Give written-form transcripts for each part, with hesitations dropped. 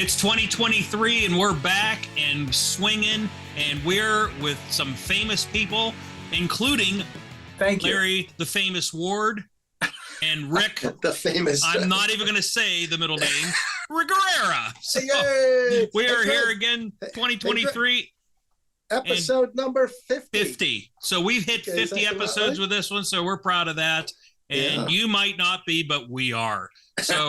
It's 2023 and we're back and swinging, and we're with some famous people, including Larry, the famous Ward, and Rick, the famous. I'm not even going to say the middle name, Reguera. So we are here again, 2023. Episode number 50. 50. So we've hit 50 episodes with this one, so we're proud of that. And you might not be, but we are. So,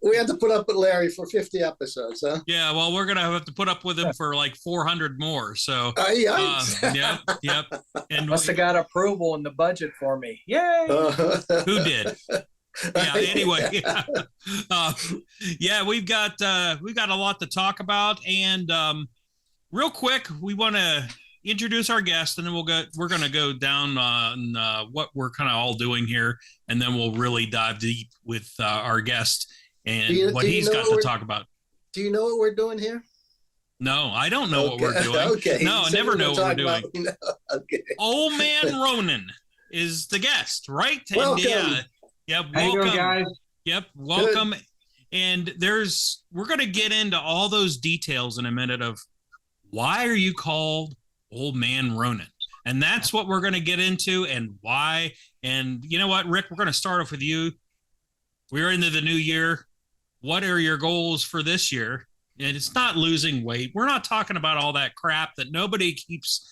we had to put up with Larry for 50 episodes, huh? Yeah, well, we're going to have to put up with him for like 400 more. So, yep. And must have got approval in the budget for me. Yay! Who did? Yeah. Anyway, we've got a lot to talk about, and real quick, we want to introduce our guest, and then we're going to go down on what we're kind of all doing here, and then we'll really dive deep with our guest and what he's got to talk about. Do you know what we're doing here? No, I don't know what we're doing. Okay. No, I never know what we're doing. Okay. Old Man Ronan is the guest, right? Welcome. And, yep. How you doing, guys? Yep. Welcome. Good. And we're going to get into all those details in a minute of why are you called Old Man Ronan? And that's what we're going to get into and why. And you know what, Rick, we're going to start off with you. We're into the new year. What are your goals for this year? And it's not losing weight. We're not talking about all that crap that nobody keeps,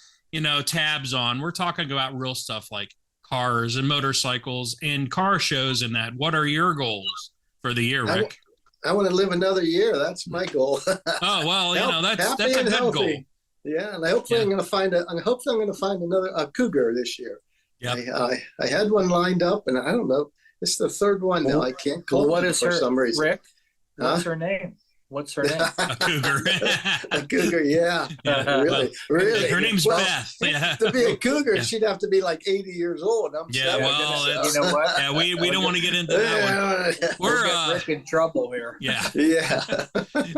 tabs on. We're talking about real stuff like cars and motorcycles and car shows and that. What are your goals for the year, Rick? I want to live another year. That's my goal. Oh, well, that's a good healthy goal. Yeah, and hopefully I'm going to find another cougar this year. Yeah, I had one lined up, and I don't know. It's the third one now. I can't call it for some reason. Rick, what's her name? What's her name? A cougar. A cougar, yeah. Really. Her name's Beth. Yeah. To be a cougar, she'd have to be like 80 years old. You know what? Yeah, we don't want to get into that one. We're Rick in trouble here. Yeah. Yeah.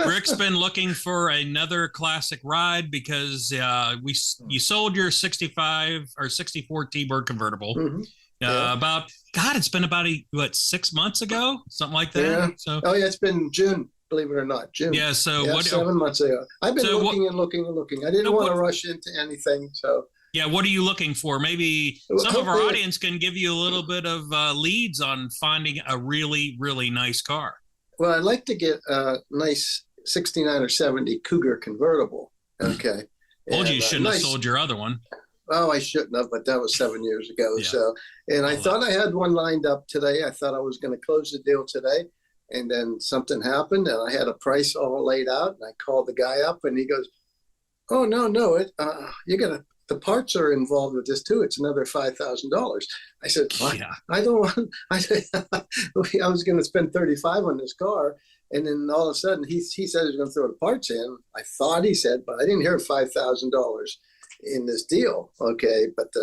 Rick's been looking for another classic ride because you sold your 65 or 64 T-Bird convertible. Mm-hmm. It's been about 6 months ago, something like that. Yeah. So it's been June. Believe it or not, June. Yeah. So 7 months ago. I've been looking and looking. I didn't want to rush into anything. So yeah, what are you looking for? Maybe some of our audience can give you a little bit of leads on finding a really, really nice car. Well, I'd like to get a nice 69 or 70 Cougar convertible. Okay. Told you shouldn't have sold your other one. Oh, I shouldn't have, but that was 7 years ago. Yeah. So, and I thought I had one lined up today. I thought I was going to close the deal today. And then something happened, and I had a price all laid out. And I called the guy up, and he goes, "Oh no, the parts are involved with this too. It's another $5,000." I said, yeah. "I don't want." I said, "I was going to spend $35,000 on this car." And then all of a sudden, he said he was going to throw the parts in. I thought he said, but I didn't hear $5,000 in this deal. Okay, but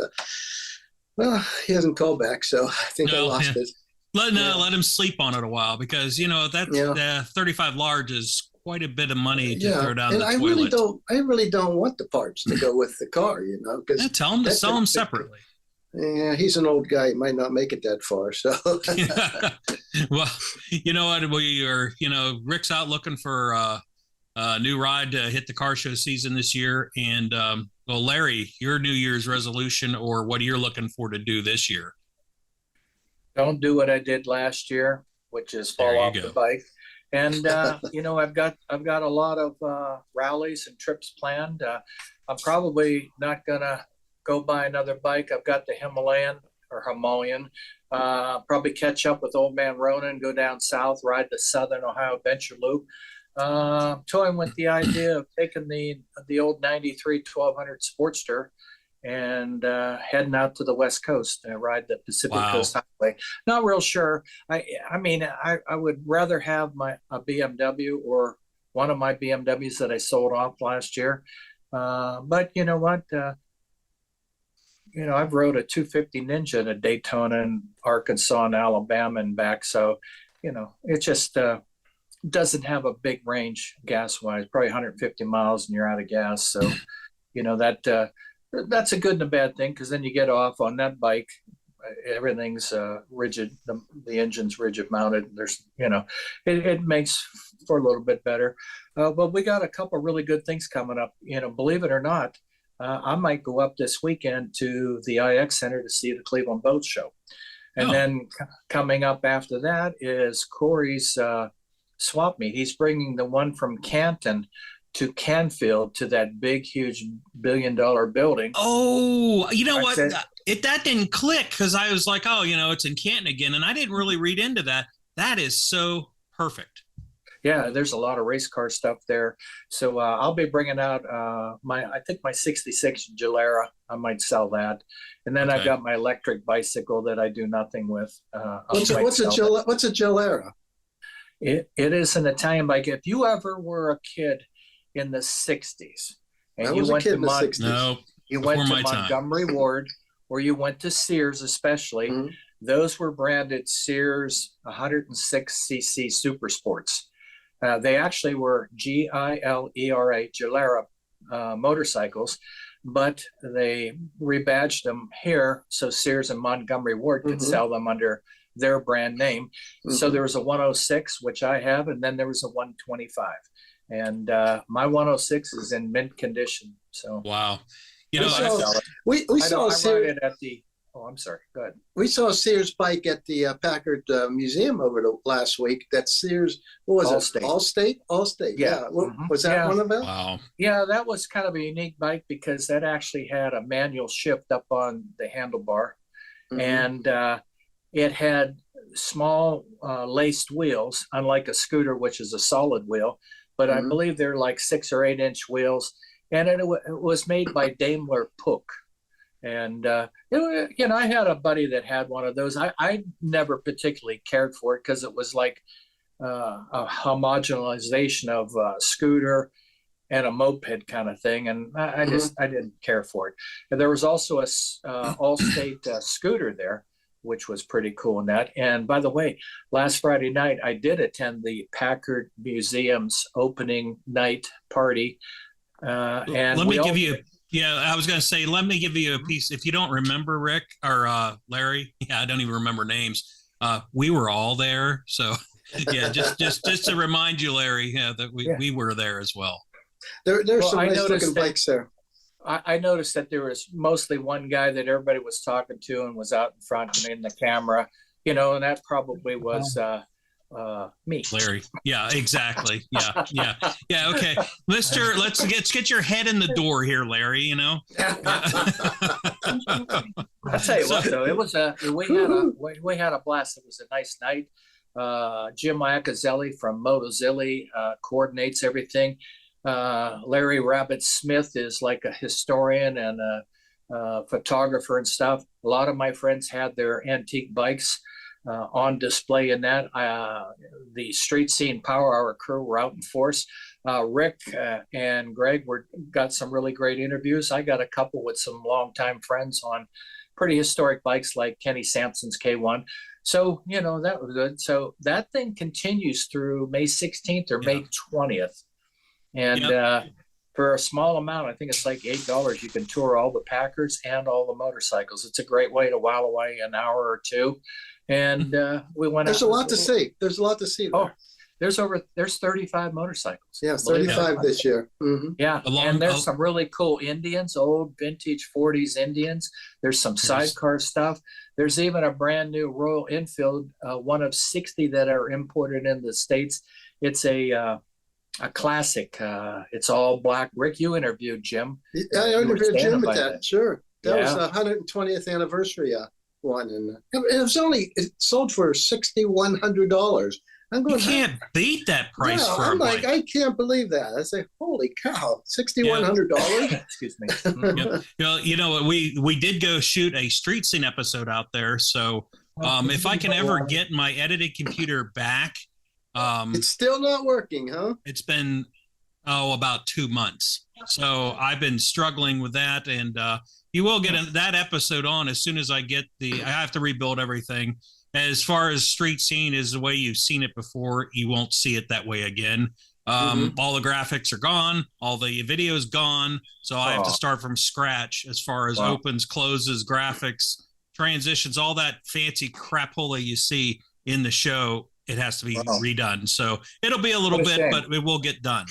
he hasn't called back, so I think I lost it. Let him sleep on it a while because that 35 large is quite a bit of money to throw down the toilet. I really don't want the parts to go with the car, because tell him to sell them separately. Yeah, he's an old guy. He might not make it that far. So, well, you know what? We are, Rick's out looking for a new ride to hit the car show season this year. And Larry, your New Year's resolution or what you're looking for to do this year? Don't do what I did last year, which is fall off the bike. And I've got a lot of rallies and trips planned. I'm probably not gonna go buy another bike. I've got the Himalayan. Probably catch up with Old Man Ronan, go down south, ride the Southern Ohio Venture Loop. Toying with the idea of taking the old 93 1200 Sportster and heading out to the West Coast and ride the Pacific Coast Highway. Not real sure. I would rather have a BMW or one of my BMWs that I sold off last year. But you know what? I've rode a 250 Ninja to Daytona and Arkansas and Alabama and back. So, it just doesn't have a big range gas-wise, probably 150 miles and you're out of gas. So, that's a good and a bad thing because then you get off on that bike everything's rigid. The engine's rigid mounted. There's, it makes for a little bit better. But we got a couple of really good things coming up. Believe it or not, I might go up this weekend to the IX Center to see the Cleveland Boat Show. And then coming up after that is Corey's swap meet. He's bringing the one from Canton to Canfield to that big, huge $1 billion building. Oh, you know what? That didn't click because I was like, oh, it's in Canton again. And I didn't really read into that. That is so perfect. Yeah, there's a lot of race car stuff there. So I'll be bringing out I think my 66 Gilera. I might sell that. And then I've got my electric bicycle that I do nothing with. What's a Gilera? It is an Italian bike. If you ever were a kid in the 60s and you went to Montgomery Ward, or you went to Sears especially, those were branded Sears 106cc Super Sports. They actually were Gilera motorcycles, but they rebadged them here so Sears and Montgomery Ward could sell them under their brand name. So there was a 106, which I have, and then there was a 125. And my 106 is in mint condition. So wow. We saw Sears at the. Oh, I'm sorry. Go ahead. We saw a Sears bike at the Packard Museum over the last week. That Sears, what was it? Allstate. Yeah. Was that one of them? Wow. Yeah, that was kind of a unique bike because that actually had a manual shift up on the handlebar, and it had small laced wheels, unlike a scooter, which is a solid wheel. But I believe they're like 6 or 8 inch wheels, and it was made by Daimler Puch. And I had a buddy that had one of those. I never particularly cared for it because it was like a homogenization of a scooter and a moped kind of thing, and I didn't care for it. And there was also a Allstate scooter there, which was pretty cool in that. And by the way, last Friday night, I did attend the Packard Museum's opening night party. And let me give you I was going to say, let me give you a piece. If you don't remember, Rick or Larry, I don't even remember names. We were all there. So just to remind you, Larry, that we were there as well. There's some nice looking bikes there. I noticed that there was mostly one guy that everybody was talking to and was out in front and in the camera, and that probably was me. Larry. Yeah, exactly. Yeah. Okay. Let's get your head in the door here, Larry, I'll tell you what though, it was we had a blast. It was a nice night. Jim Iacozzelli from Motozilli coordinates everything. Larry Rabbit Smith is like a historian and a photographer and stuff. A lot of my friends had their antique bikes on display in that. The Street Scene Power Hour crew were out in force. Rick and Greg got some really great interviews. I got a couple with some longtime friends on pretty historic bikes like Kenny Sampson's K1. So, that was good. So that thing continues through May 16th or May 20th. And for a small amount, I think it's like $8, you can tour all the Packards and all the motorcycles. It's a great way to while away an hour or two. And we went. There's a lot to see. There's a lot to see there. Oh, there's 35 motorcycles. Yeah, 35 this year. Yeah, and there's some really cool Indians, old vintage 40s Indians. There's some sidecar stuff. There's even a brand new Royal Enfield, one of 60 that are imported in the States. It's a classic. It's all black. Rick, you interviewed Jim. Yeah, I interviewed Jim with that. Sure, that was the 120th anniversary one, and it sold for $6,100. I'm going. You can't beat that price for I'm a like, bike. I can't believe that. I say, holy cow, $6,100. Excuse me. You know what? We did go shoot a Street Scene episode out there. So if I can ever get my edited computer back. It's still not working, huh? It's been about 2 months. So I've been struggling with that, and you will get that episode on as soon as I get I have to rebuild everything. As far as Street Scene is the way you've seen it before, you won't see it that way again. All the graphics are gone, all the video's gone, so I have to start from scratch as far as opens, closes, graphics, transitions, all that fancy crapola you see in the show, it has to be redone. So it'll be a little bit, but it will get done.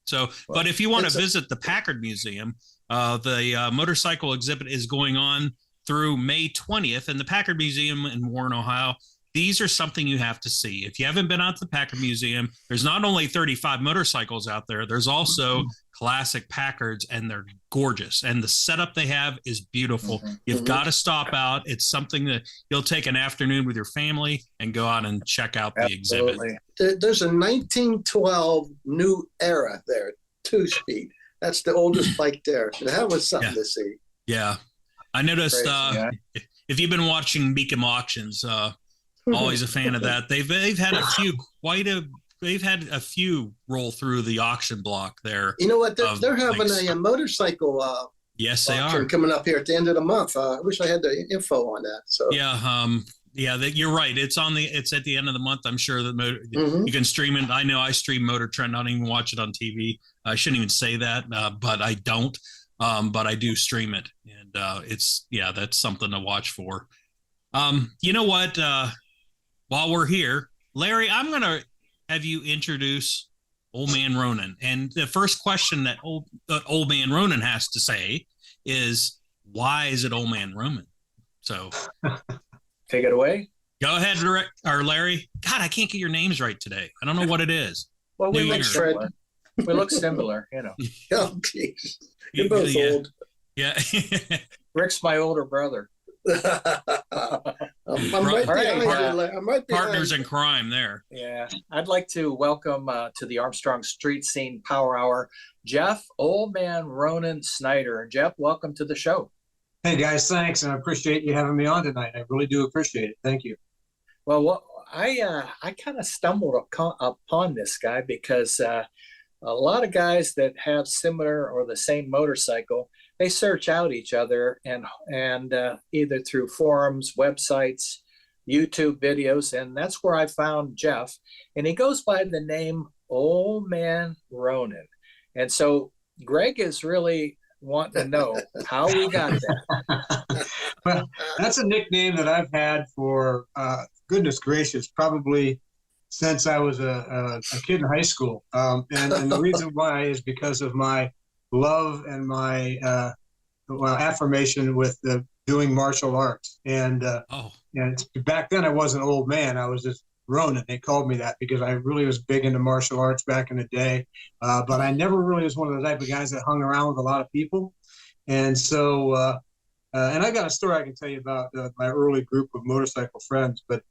So, but if you want to visit the Packard Museum, the motorcycle exhibit is going on through May 20th in the Packard Museum in Warren, Ohio. These are something you have to see. If you haven't been out to the Packard Museum, there's not only 35 motorcycles out there, there's also classic Packards, and they're gorgeous. And the setup they have is beautiful. You've got to stop out. It's something that you'll take an afternoon with your family and go out and check out the exhibit. There's a 1912 New Era there, 2-speed. That's the oldest bike there. That was something to see. Yeah. I noticed if you've been watching Beacom Auctions, always a fan of that. They've had a few roll through the auction block there. You know what? They're having a motorcycle. Yes, they are coming up here at the end of the month. I wish I had the info on that. So you're right. It's at the end of the month. I'm sure that you can stream it. I know I stream Motor Trend. I don't even watch it on TV. I shouldn't even say that, but I don't. But I do stream it, and that's something to watch for. You know what? While we're here, Larry, I'm going to have you introduce Old Man Ronan. And the first question that Old Man Ronan has to say is, why is it Old Man Ronan? So take it away. Go ahead, Larry. God, I can't get your names right today. I don't know what it is. Well, we look similar. We look similar, you know. Oh, geez. You're both old. Yeah. Rick's my older brother. I'm right partners in crime there. Yeah. I'd like to welcome to the Armstrong Street Scene Power Hour, Jeff Old Man Ronan Snyder. Jeff, welcome to the show. Hey guys, thanks, and I appreciate you having me on tonight. I really do appreciate it. Thank you. Well, I kind of stumbled upon this guy because a lot of guys that have similar or the same motorcycle, they search out each other and either through forums, websites, YouTube videos, and that's where I found Jeff. And he goes by the name Old Man Ronan. And so Greg is really wanting to know how we got that. Well, that's a nickname that I've had for goodness gracious, probably since I was a kid in high school. And the reason why is because of my love and my affirmation with doing martial arts. And back then I wasn't an old man. I was just Ronan. They called me that because I really was big into martial arts back in the day. But I never really was one of the type of guys that hung around with a lot of people. And so, and I got a story I can tell you about my early group of motorcycle friends. But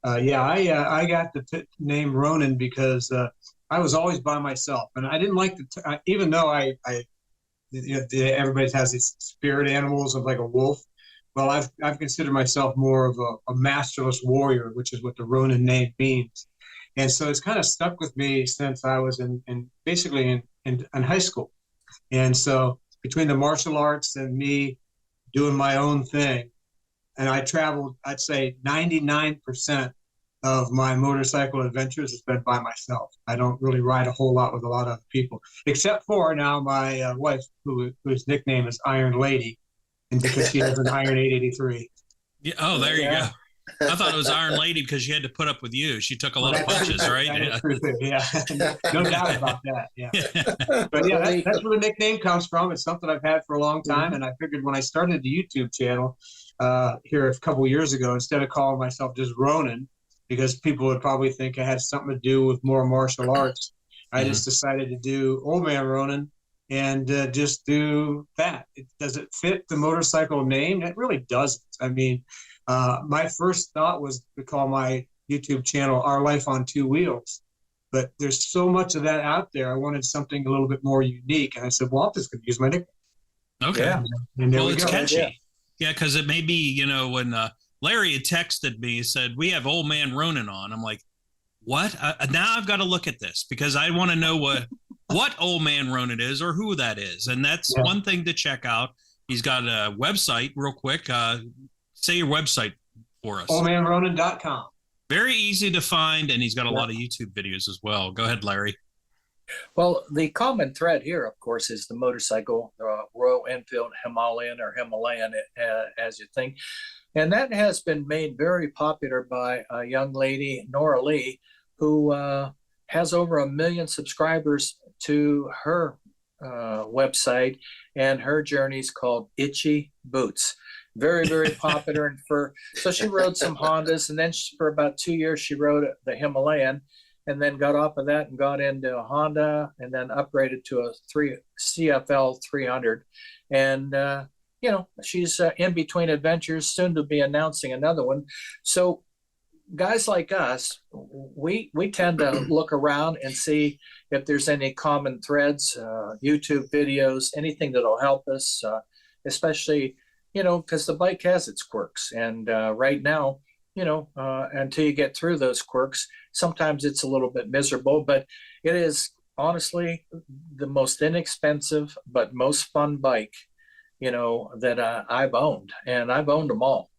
I got the name Ronan because I was always by myself, and I didn't like even though everybody has these spirit animals of like a wolf. Well, I've considered myself more of a masterless warrior, which is what the Ronan name means, and so it's kind of stuck with me since I was basically in high school, and so between the martial arts and me doing my own thing. And I traveled, I'd say 99% of my motorcycle adventures has been by myself. I don't really ride a whole lot with a lot of people, except for now my wife, whose nickname is Iron Lady, and because she has an Iron 883. Yeah. Oh, there you go. I thought it was Iron Lady because she had to put up with you. She took a lot of punches, right? Yeah, no doubt about that. Yeah, but yeah, that's where the nickname comes from. It's something I've had for a long time, and I figured when I started the YouTube channel here a couple of years ago, instead of calling myself just Ronan, because people would probably think I had something to do with more martial arts, I just decided to do Old Man Ronan and just do that. Does it fit the motorcycle name? It really doesn't. I mean. My first thought was to call my YouTube channel Our Life on Two Wheels, but there's so much of that out there. I wanted something a little bit more unique, and I said, well, I'm just going to use my nickname. Okay. Yeah. And there we it's go. catchy. Yeah, because it may be, when Larry had texted me, he said, we have Old Man Ronan on. I'm like, what? Now I've got to look at this because I want to know what Old Man Ronan is or who that is. And that's one thing to check out. He's got a website real quick. Say your website for us. oldmanronan.com. Very easy to find, and he's got a lot of YouTube videos as well. Go ahead, Larry. Well, the common thread here, of course, is the motorcycle, Royal Enfield Himalayan or Himalayan, as you think. And that has been made very popular by a young lady, Nora Lee, who has over 1 million subscribers to her website, and her journey is called Itchy Boots. Very, very popular. And so she rode some Hondas, and then for about 2 years she rode the Himalayan, and then got off of that and got into a Honda, and then upgraded to a CFL 300. And she's in between adventures, soon to be announcing another one. So guys like us, we tend to look around and see if there's any common threads, YouTube videos, anything that'll help us, especially, because the bike has its quirks. And right now, until you get through those quirks, sometimes it's a little bit miserable, but it is honestly the most inexpensive but most fun bike, that I've owned. And I've owned them all.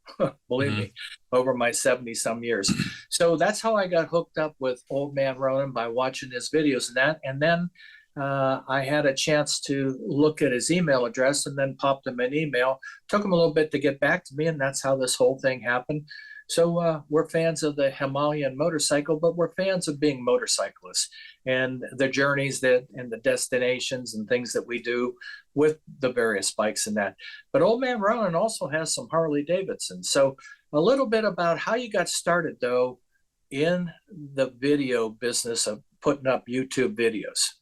Believe me, over my 70 some years. So that's how I got hooked up with Old Man Ronan, by watching his videos and that. And then I had a chance to look at his email address, and then popped him an email. Took him a little bit to get back to me, and that's how this whole thing happened. So we're fans of the Himalayan motorcycle, but we're fans of being motorcyclists and the journeys and the destinations and things that we do with the various bikes and that. But Old Man Ronan also has some Harley Davidson. So a little bit about how you got started, though, in the video business of putting up YouTube videos.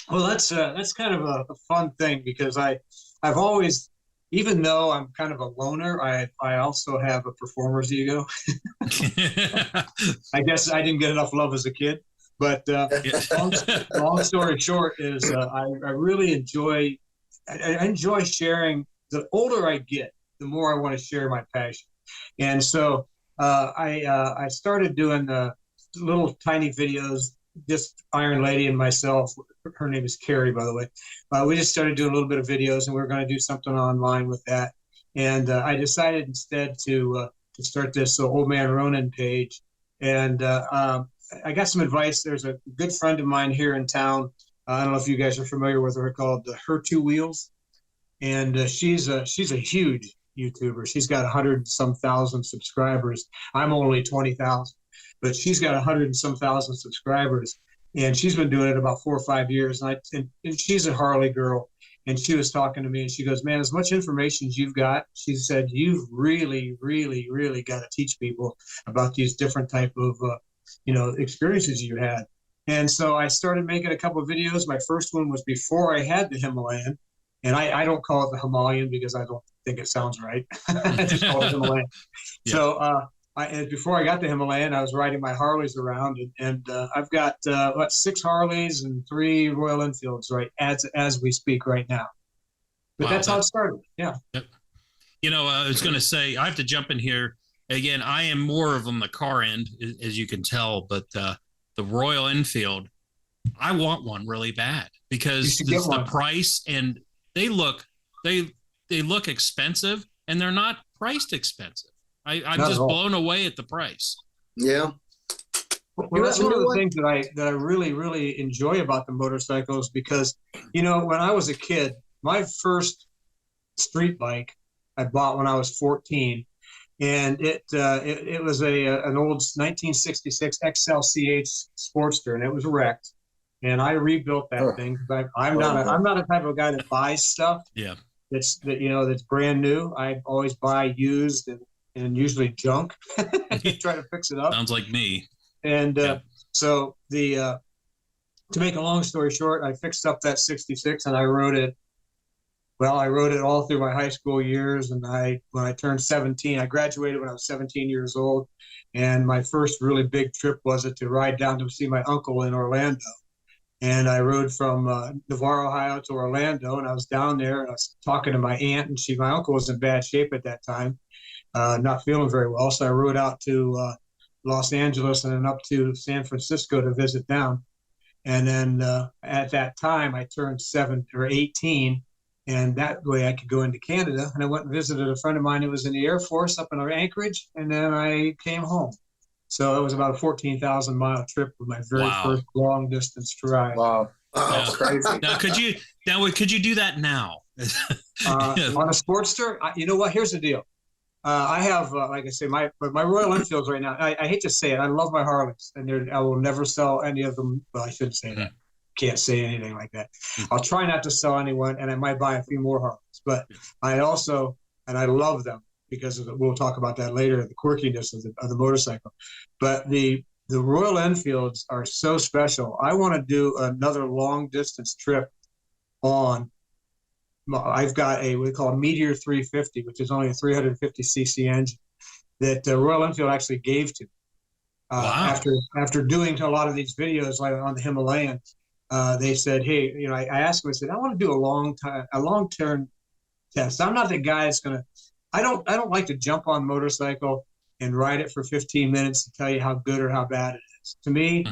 Well, that's kind of a fun thing, because I've always, even though I'm kind of a loner, I also have a performer's ego. I guess I didn't get enough love as a kid. But long story short is I really enjoy sharing. The older I get, the more I want to share my passion. And so I started doing the little tiny videos, just Iron Lady and myself. Her name is Carrie, by the way. We just started doing a little bit of videos, and we were going to do something online with that. And I decided instead to start this Old Man Ronan page. And I got some advice. There's a good friend of mine here in town. I don't know if you guys are familiar with her, called Her Two Wheels. And she's a huge YouTuber. She's got 100 and some thousand subscribers. I'm only 20,000, but she's got 100 and some thousand subscribers. And she's been doing it about 4 or 5 years. And she's a Harley girl. And she was talking to me, and she goes, "Man, as much information as you've got," she said, "you've really, really, really got to teach people about these different type of, experiences you had." And so I started making a couple of videos. My first one was before I had the Himalayan. And I don't call it the Himalayan because I don't think it sounds right. I just call it Himalayan. Yeah. So before I got the Himalayan, I was riding my Harleys around, and I've got 6 Harleys and 3 Royal Enfields right as we speak right now. But wow, that's how it started. Yeah. Yep. I was going to say, I have to jump in here again. I am more of on the car end, as you can tell, but the Royal Enfield, I want one really bad because the price, and they look expensive, and they're not priced expensive. I'm just blown away at the price. Yeah. Well, that's one of the things that I really, really enjoy about the motorcycles, because, when I was a kid, my first street bike I bought when I was 14, and it was an old 1966 XLCH Sportster, and it was wrecked, and I rebuilt that thing. I'm not a type of guy that buys stuff. Yeah. That's brand new. I always buy used and usually junk. Try to fix it up. Sounds like me. And so to make a long story short, I fixed up that 66, and I rode it. Well, I rode it all through my high school years, and when I turned 17, I graduated when I was 17 years old, and my first really big trip was to ride down to see my uncle in Orlando. And I rode from Navarre, Ohio to Orlando, and I was down there, and I was talking to my aunt, and my uncle was in bad shape at that time, not feeling very well. So I rode out to Los Angeles and then up to San Francisco to visit them. And then at that time, I turned 18, and that way I could go into Canada. And I went and visited a friend of mine who was in the Air Force up in Anchorage, and then I came home. So it was about a 14,000-mile trip with my very first long-distance ride. Wow. That's crazy. Now, could you do that now? On a Sportster? You know what? Here's the deal. I have, like I say, my Royal Enfields right now. I hate to say it, I love my Harleys, and I will never sell any of them. Well, I shouldn't say that. Can't say anything like that. I'll try not to sell anyone, and I might buy a few more Harleys. But I also, and I love them because of we'll talk about that later, the quirkiness of the motorcycle. But the Royal Enfields are so special. I want to do another long distance trip on. I've got what we call a Meteor 350, which is only a 350cc engine that Royal Enfield actually gave to. Wow. After doing a lot of these videos like on the Himalayan, they said, hey, I asked them, I said, I want to do a long-term test. I'm not the guy that's gonna. I don't like to jump on motorcycle and ride it for 15 minutes to tell you how good or how bad it is. To me,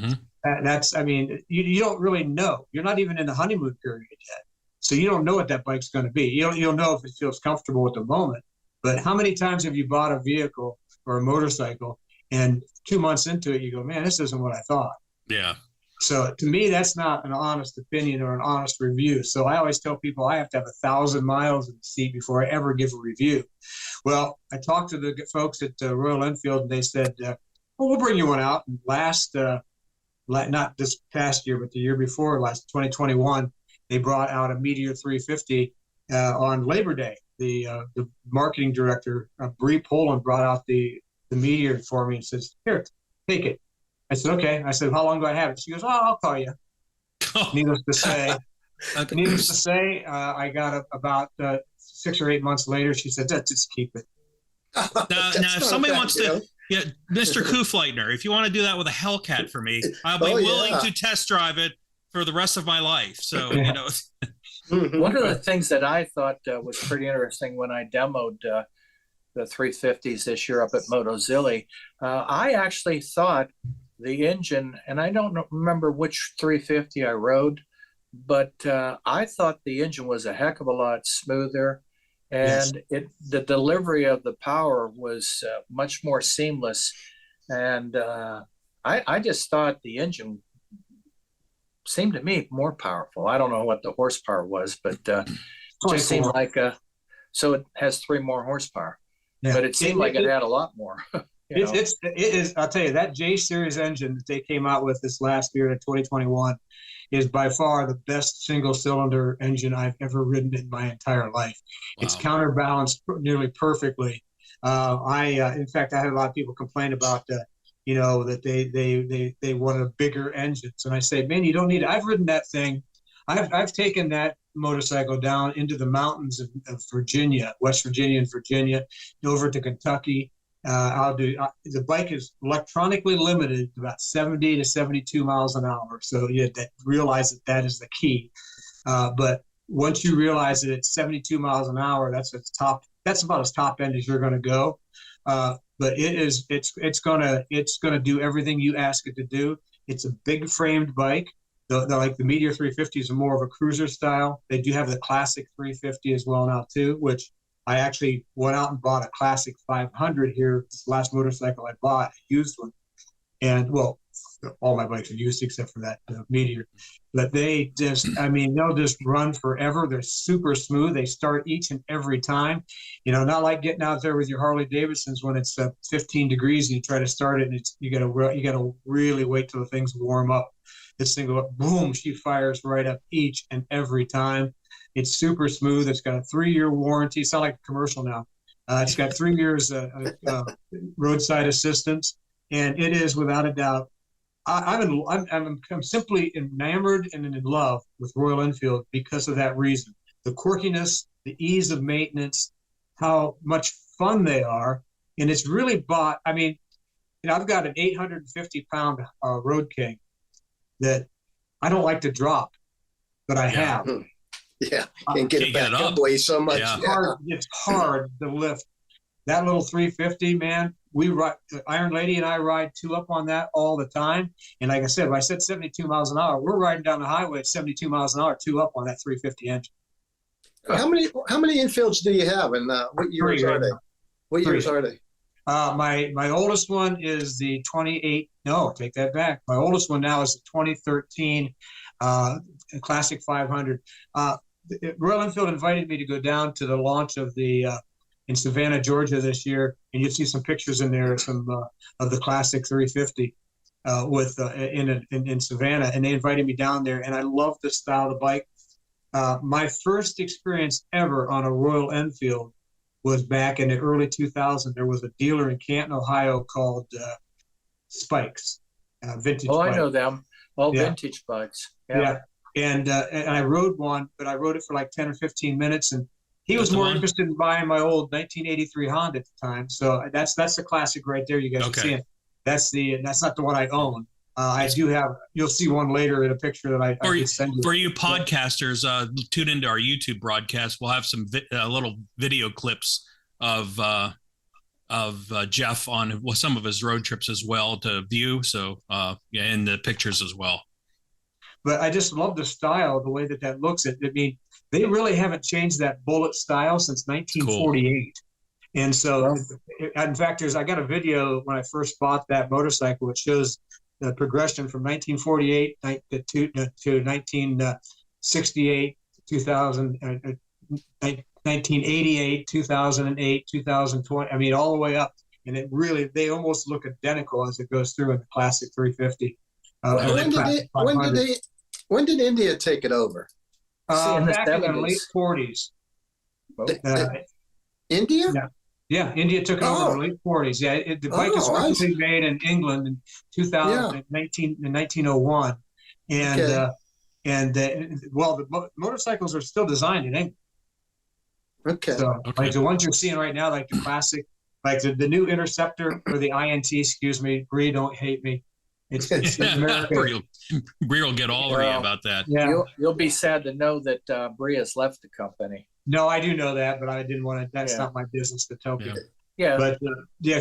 that's. I mean, you don't really know. You're not even in the honeymoon period yet. So you don't know what that bike's going to be. You'll know if it feels comfortable at the moment. But how many times have you bought a vehicle or a motorcycle and 2 months into it, you go, man, this isn't what I thought. Yeah. So to me, that's not an honest opinion or an honest review. So I always tell people I have to have 1,000 miles in the seat before I ever give a review. Well, I talked to the folks at Royal Enfield, and they said, well, we'll bring you one out. And not this past year, but the year before, last 2021, they brought out a Meteor 350 on Labor Day. The marketing director, Bree Poland, brought out the Meteor for me and says, here, take it. I said, okay. I said, how long do I have it? She goes, oh, I'll call you. Needless to say, I got about 6 or 8 months later, she said, just keep it. Now if somebody wants to, Mr. Kufleitner, if you want to do that with a Hellcat for me, I'll be willing to test drive it for the rest of my life. So, One of the things that I thought was pretty interesting when I demoed the 350s this year up at Motozilli, I actually thought the engine, and I don't remember which 350 I rode, but I thought the engine was a heck of a lot smoother, and the delivery of the power was much more seamless. And I just thought the engine seemed to me more powerful. I don't know what the horsepower was, but it just seemed like so it has 3 more horsepower, but it seemed like it had a lot more. It is. I'll tell you, that J Series engine that they came out with this last year in 2021 is by far the best single cylinder engine I've ever ridden in my entire life. Wow. It's counterbalanced nearly perfectly. In fact, I had a lot of people complain about that they wanted bigger engines. And I say, man, you don't need it. I've ridden that thing. I've taken that motorcycle down into the mountains of Virginia, West Virginia and Virginia, over to Kentucky. The bike is electronically limited to about 70 to 72 miles an hour. So you realize that is the key. But once you realize that it's 72 miles an hour, that's about as top end as you're going to go. But it's gonna do everything you ask it to do. It's a big framed bike. Like the Meteor 350 is more of a cruiser style. They do have the classic 350 as well now too, which I actually went out and bought a classic 500 here. This last motorcycle I bought, a used one, and all my bikes are used except for that Meteor. But they'll just run forever. They're super smooth. They start each and every time. Not like getting out there with your Harley Davidsons when it's 15 degrees and you try to start it and you gotta really wait till the things warm up. This thing goes, boom, she fires right up each and every time. It's super smooth. It's got a 3-year warranty. It's not like a commercial now. It's got 3 years roadside assistance, and it is without a doubt. I'm simply enamored and in love with Royal Enfield because of that reason. The quirkiness, the ease of maintenance, how much fun they are, and it's really bought. I mean, I've got an 850-pound Road King that I don't like to drop, but I have. Yeah, can't get it back up way so much. Yeah. It's hard to lift. That little 350, man, Iron Lady and I ride 2 up on that all the time. And like I said, if I said 72 miles an hour, we're riding down the highway at 72 miles an hour, 2 up on that 350 engine. How many infields do you have, and what years are they? What years are they? My oldest one is the 28. No, take that back. My oldest one now is the 2013 Classic 500. Royal Enfield invited me to go down to the launch of the in Savannah, Georgia this year, and you'll see some pictures in there, some of the classic 350 in Savannah, and they invited me down there, and I love the style of the bike. My first experience ever on a Royal Enfield was back in the early 2000s. There was a dealer in Canton, Ohio called Spikes, vintage. Oh, bike. I know them. All Yeah. vintage bikes. Yeah. And I rode one, but I rode it for like 10 or 15 minutes, and he was That's the more one? interested in buying my old 1983 Honda at the time. So that's the classic right there. You guys Okay. are seeing. That's not the one I own. I do have. You'll see one later in a picture that I could send you. For you podcasters, tune into our YouTube broadcast. We'll have some little video clips of Jeff on some of his road trips as well to view. So and the pictures as well. But I just love the style, the way that looks. I mean, they really haven't changed that bullet style since 1948. Cool. And so, in fact, I got a video when I first bought that motorcycle. It shows the progression from 1948 to 1968, 2000, 1988, 2008, 2020. I mean, all the way up. And they almost look identical as it goes through in the classic 350. When did India take it over? Back in the late 40s. India? Yeah, India took it over in the late 40s. Yeah, the bike is originally made in England in 1901. And the motorcycles are still designed in England. Okay. So, like the ones you're seeing right now, like the classic, like the new Interceptor or the INT, excuse me, Bree, don't hate me. It's America. Bree will get all over you about that. Yeah. You'll be sad to know that Bree has left the company. No, I do know that, but I didn't want to. That's not my business to tell people. Yeah. But the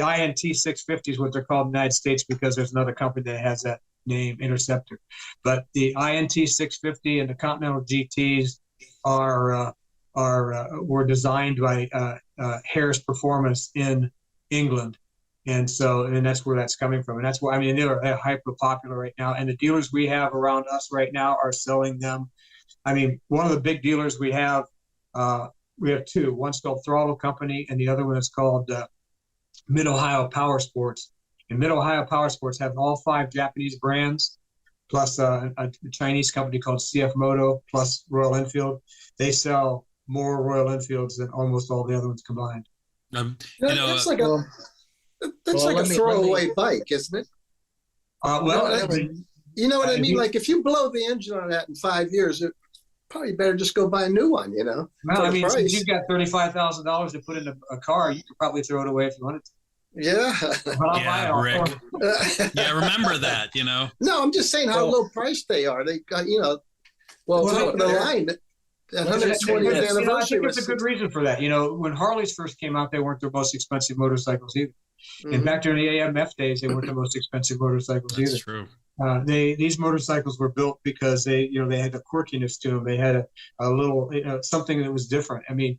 INT 650 is what they're called in the United States because there's another company that has that name, Interceptor. But the INT 650 and the Continental GTs were designed by Harris Performance in England. And that's where that's coming from. And that's why, I mean, they're hyper popular right now. And the dealers we have around us right now are selling them. I mean, one of the big dealers we have two. One's called Throttle Company, and the other one is called Mid-Ohio Power Sports. And Mid-Ohio Power Sports have all 5 Japanese brands, plus a Chinese company called CF Moto, plus Royal Enfield. They sell more Royal Enfields than almost all the other ones combined. That's like a throwaway bike, isn't it? You know what I mean? Like if you blow the engine on that in 5 years, it probably better just go buy a new one, you know? Well, I mean, since you've got $35,000 to put into a car, you could probably throw it away if you wanted to. Yeah. Rick. Yeah, remember that, you know? No, I'm just saying how low priced they are. They got, top of the line. That 120th anniversary. I think there's a good reason for that. You know, when Harleys first came out, they weren't the most expensive motorcycles either. Mm-hmm. And back during the AMF days, they weren't the most expensive motorcycles either. That's true. These motorcycles were built because they had a quirkiness to them. They had a little, something that was different. I mean,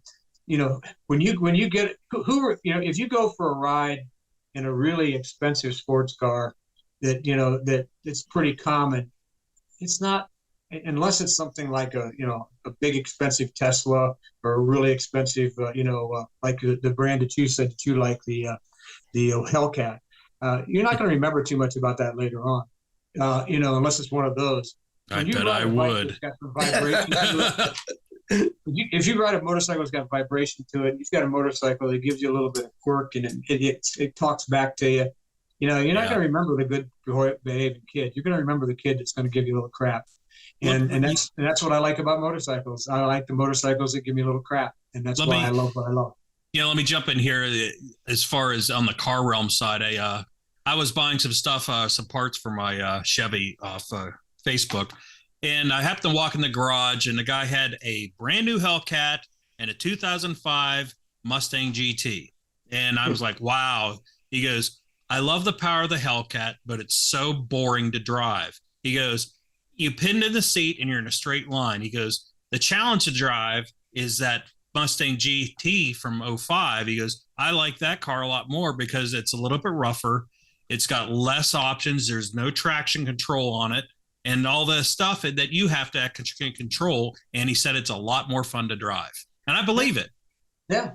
when you get if you go for a ride in a really expensive sports car that it's pretty common, it's not, unless it's something like a big expensive Tesla or a really expensive, like the brand that you said that you like, the Hellcat. You're not going to remember too much about that later on. Unless it's one of those. I bet I would. If you ride a motorcycle that's got vibration to it, you've got a motorcycle that gives you a little bit of quirk and it talks back to you. You're not going to remember the good behaving kid. You're going to remember the kid that's going to give you a little crap. And that's what I like about motorcycles. I like the motorcycles that give me a little crap, and that's why I love what I love. Let me jump in here. As far as on the car realm side, I was buying some stuff, some parts for my Chevy off Facebook, and I happened to walk in the garage, and the guy had a brand new Hellcat and a 2005 Mustang GT, and I was like, "Wow!" He goes, "I love the power of the Hellcat, but it's so boring to drive." He goes, "You pinned in the seat and you're in a straight line." He goes, "The challenge to drive is that Mustang GT from 05. He goes, "I like that car a lot more because it's a little bit rougher. It's got less options. There's no traction control on it and all the stuff that you have to control." And he said it's a lot more fun to drive. And I believe it. Yeah.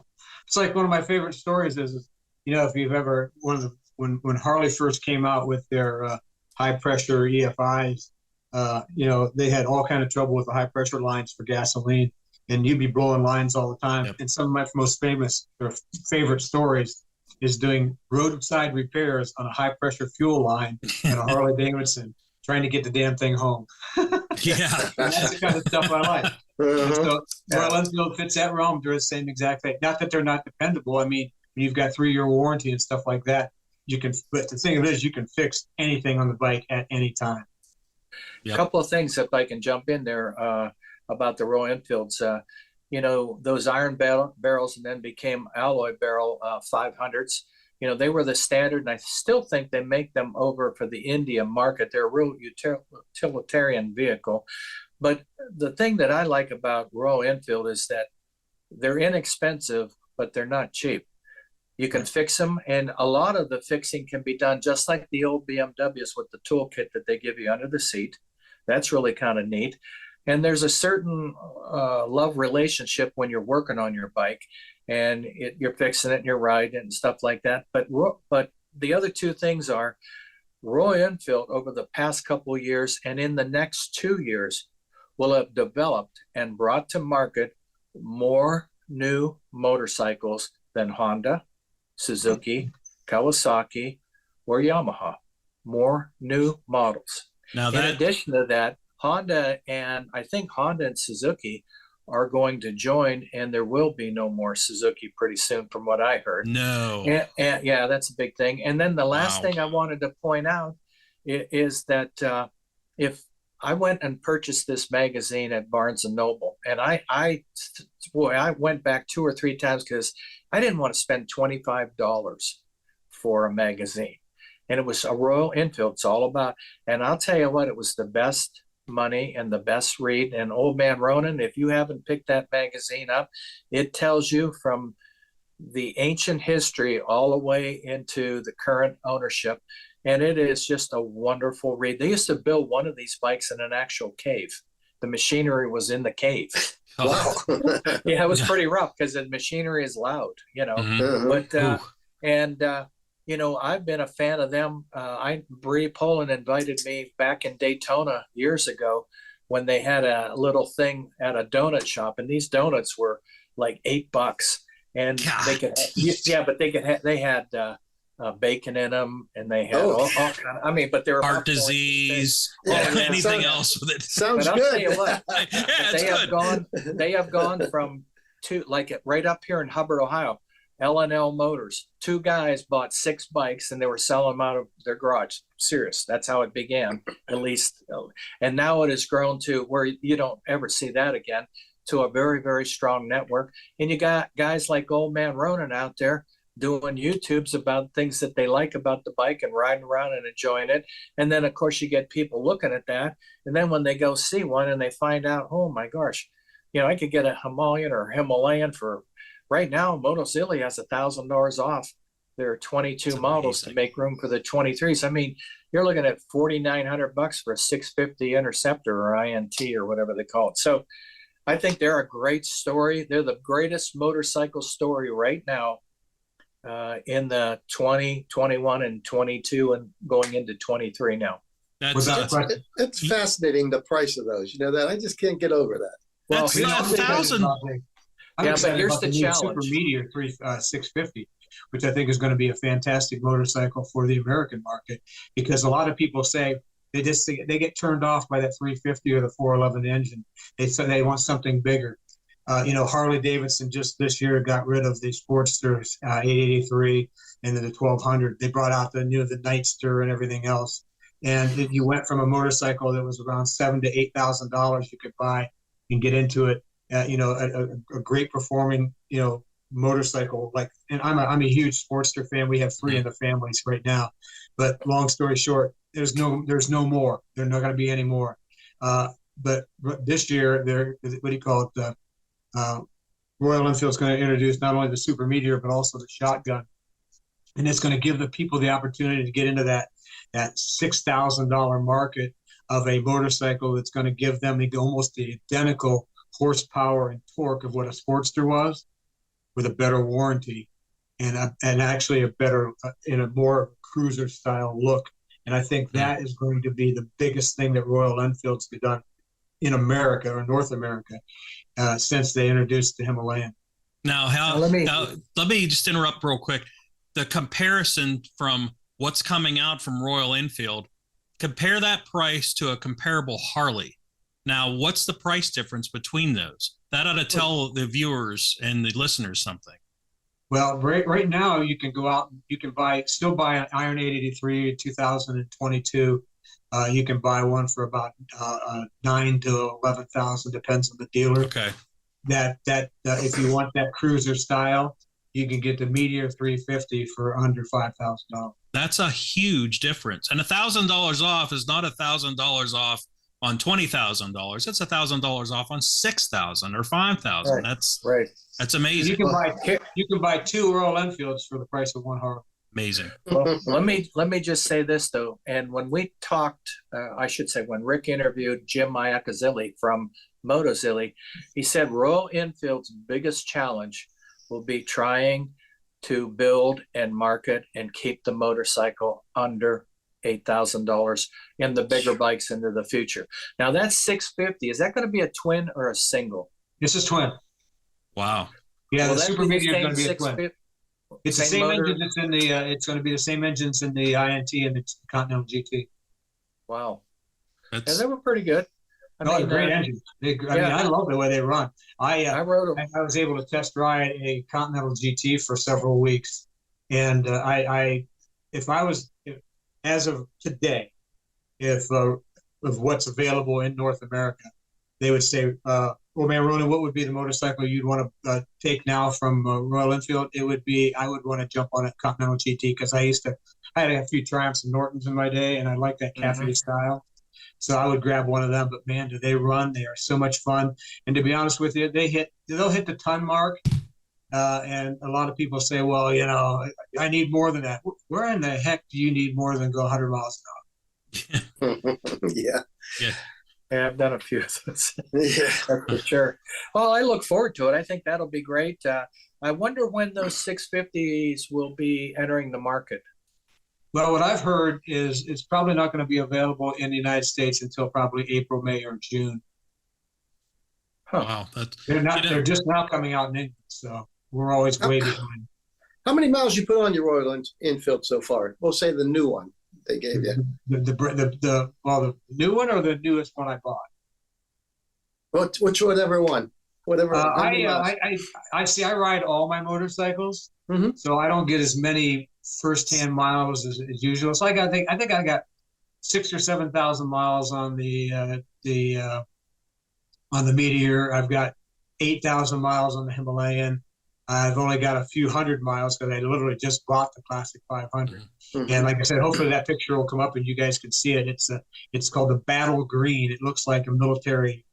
It's like one of my favorite stories is, if you've ever, when Harley first came out with their high pressure EFIs, they had all kind of trouble with the high pressure lines for gasoline, and you'd be blowing lines all the time. Yep. And some of my most famous or favorite stories is doing roadside repairs on a high pressure fuel line in a Harley Davidson, trying to get the damn thing home. Yeah. And that's the kind of stuff I like. And Uh-huh. so Royal Enfield fits that realm. They're the same exact thing. Not that they're not dependable. I mean, when you've got 3-year warranty and stuff like that, you can. But the thing of it is, you can fix anything on the bike at any time. Yep. A couple of things, if I can jump in there, about the Royal Enfields. Those iron barrels and then became alloy barrel 500s. They were the standard, and I still think they make them over for the India market. They're a real utilitarian vehicle. But the thing that I like about Royal Enfield is that they're inexpensive, but they're not cheap. You can fix them, and a lot of the fixing can be done just like the old BMWs with the toolkit that they give you under the seat. That's really kind of neat. And there's a certain love relationship when you're working on your bike and you're fixing it and you're riding and stuff like that. But the other two things are Royal Enfield over the past couple of years and in the next 2 years will have developed and brought to market more new motorcycles than Honda, Suzuki, Kawasaki, or Yamaha. More new models. Now In addition to that, Honda and Suzuki are going to join, and there will be no more Suzuki pretty soon, from what I heard. No. And yeah, that's a big thing. And then the last Wow. thing I wanted to point out is that if I went and purchased this magazine at Barnes and Noble, and I went back 2 or 3 times because I didn't want to spend $25 for a magazine. And it was a Royal Enfield. It's all about, and I'll tell you what, it was the best money and the best read. And Old Man Ronan, if you haven't picked that magazine up, it tells you from the ancient history all the way into the current ownership. And it is just a wonderful read. They used to build one of these bikes in an actual cave. The machinery was in the cave. Oh. Yeah, it was pretty rough because the machinery is loud, Mhm. Uh-huh. But Ooh. I've been a fan of them. Bree Poland invited me back in Daytona years ago when they had a little thing at a donut shop, and these donuts were like $8, and God. they could, but they had bacon in them, and they had all kind of, I mean, but they were Heart about 20%. disease, Yeah, anything sounds- else with it. Sounds But I'll tell you good. what, Yeah, it's good. they have gone from right up here in Hubbard, Ohio, L&L Motors. 2 guys bought 6 bikes and they were selling them out of their garage. Serious. That's how it began, at least. And now it has grown to where you don't ever see that again, to a very, very strong network. And you got guys like Old Man Ronan out there doing YouTubes about things that they like about the bike and riding around and enjoying it. And then, of course, you get people looking at that. And then when they go see one and they find out, oh, my gosh, I could get a Himalayan for right now. Motozilli has $1,000 off their 22 That's models to amazing. make room for the 23s. I mean, you're looking at $4,900 for a 650 Interceptor or INT or whatever they call it. So I think they're a great story. They're the greatest motorcycle story right now in the 20, 21, and 22 and going into 23 now. That's Without question. It's fascinating, the price of those. You know that? I just can't get over that. Well, That's here's not the thing. 1,000. I'm Yeah, but excited here's about the new challenge. Super Meteor 650, which I think is going to be a fantastic motorcycle for the American market, because a lot of people say they get turned off by that 350 or the 411 engine. They say they want something bigger. Harley Davidson just this year got rid of the Sportster 883 and then the 1200. They brought out the Nightster and everything else. And if you went from a motorcycle that was around $7,000 to $8,000 you could buy and get into it, a great performing, motorcycle. And I'm a huge Sportster fan. We have 3 in the families right now. But long story short, there's no more. There's not going to be any more. But this year, Royal Enfield's going to introduce not only the Super Meteor but also the Shotgun, and it's going to give the people the opportunity to get into that $6,000 market of a motorcycle that's going to give them almost the identical horsepower and torque of what a Sportster was, with a better warranty and actually a better in a more cruiser style look. And I think that is going to be the biggest thing that Royal Enfield's done in America or North America since they introduced the Himalayan. Now, let me just interrupt real quick. The comparison from what's coming out from Royal Enfield, compare that price to a comparable Harley. Now, what's the price difference between those? That ought to tell the viewers and the listeners something. Well, right now you can go out, you can still buy an Iron 883 2022. You can buy one for about 9 to 11,000, depends on the dealer. Okay. That if you want that cruiser style, you can get the Meteor 350 for under $5,000. That's a huge difference, and $1,000 off is not $1,000 off on $20,000. That's $1,000 off on $6,000 or $5,000. Right. That's Right. That's amazing. You can buy 2 Royal Enfields for the price of 1 Harley. Amazing. Well, let me just say this though, and when we talked, I should say when Rick interviewed Jim Iacozzi from Motozilli, he said Royal Enfield's biggest challenge will be trying to build and market and keep the motorcycle under $8,000 in the bigger bikes into the future. Now that's 650. Is that going to be a twin or a single? This is twin. Wow. Yeah, the Super Meteor is going to be a twin. It's the same motor? engine that's in the. It's going to be the same engines in the INT and the Continental GT. Wow. Yeah, That's they were pretty good. They're great engines. I mean, I love the way they run. I rode them. I was able to test ride a Continental GT for several weeks, and as of today, if of what's available in North America, they would say, "Well, man, Ronan, what would be the motorcycle you'd want to take now from Royal Enfield?" It would be, I would want to jump on a Continental GT because I had a few Triumphs and Nortons in my day, and I like that cafe style. So I would grab one of them. But man, do they run! They are so much fun. And to be honest with you, they'll hit the ton mark. And a lot of people say, "Well, you know, I need more than that." Where in the heck do you need more than go 100 miles an hour? Yeah. Yeah, I've done a few of those. Yeah. That's for sure. Well, I look forward to it. I think that'll be great. I wonder when those 650s will be entering the market. Well, what I've heard is it's probably not going to be available in the United States until probably April, May, or June. wow. They're just now coming out in England, so we're always way behind. How many miles you put on your Royal Enfield so far? We'll say the new one they gave you. The new one or the newest one I bought? Whatever one. Whatever. I see. I ride all my motorcycles, so I don't get as many first-hand miles as usual. So I think I got 6,000 or 7,000 miles on the Meteor. I've got 8,000 miles on the Himalayan. I've only got a few hundred miles because I literally just bought the Classic 500. And like I said, hopefully that picture will come up and you guys can see it. It's called the Battle Green. It looks like a military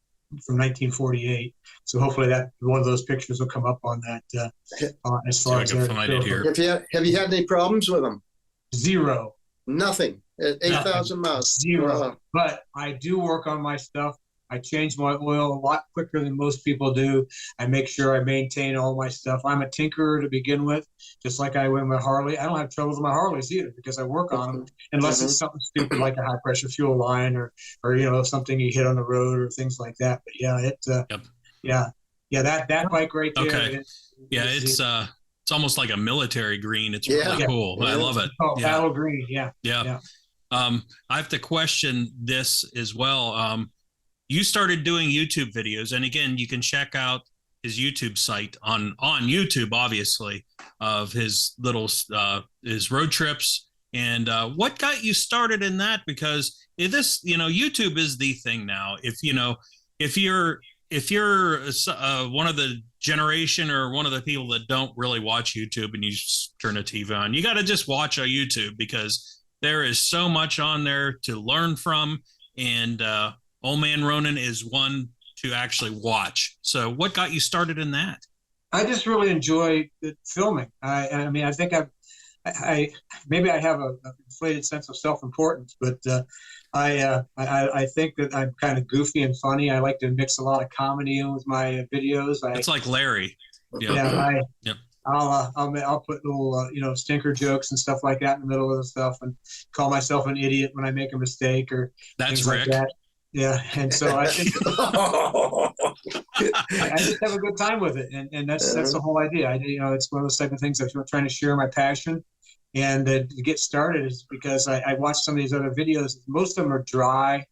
from 1948. So hopefully that one of those pictures will come up on that as far as find it here. Have you had any problems with them? Zero. Nothing. At 8,000 miles. Zero. But I do work on my stuff. I change my oil a lot quicker than most people do. I make sure I maintain all my stuff. I'm a tinkerer to begin with, just like I win my Harley. I don't have trouble with my Harleys either because I work on them, unless it's something stupid like a high pressure fuel line or something you hit on the road or things like that. But that bike right there. Okay. It's almost like a military green. It's really cool. Yeah. I love it. Battle Green. Yeah. I have to question this as well. You started doing YouTube videos, and again, you can check out his YouTube site on YouTube, obviously, of his little his road trips. And what got you started in that? Because YouTube is the thing now. If you're one of the generation or one of the people that don't really watch YouTube and you just turn the TV on, you got to just watch a YouTube because there is so much on there to learn from. And Old Man Ronan is one to actually watch. So what got you started in that? I just really enjoy filming. I mean, I think I maybe I have a inflated sense of self-importance, but I think that I'm kind of goofy and funny. I like to mix a lot of comedy in with my videos. It's like Larry. Yep. Yeah, Yep. I'll put little stinker jokes and stuff like that in the middle of the stuff, and call myself an idiot when I make a mistake or That's things Rick. like that. Yeah, and so I think I just have a good time with it, and that's the whole idea. It's one of those type of things that I'm trying to share my passion, and to get started is because I watched some of these other videos. Most of them are dry.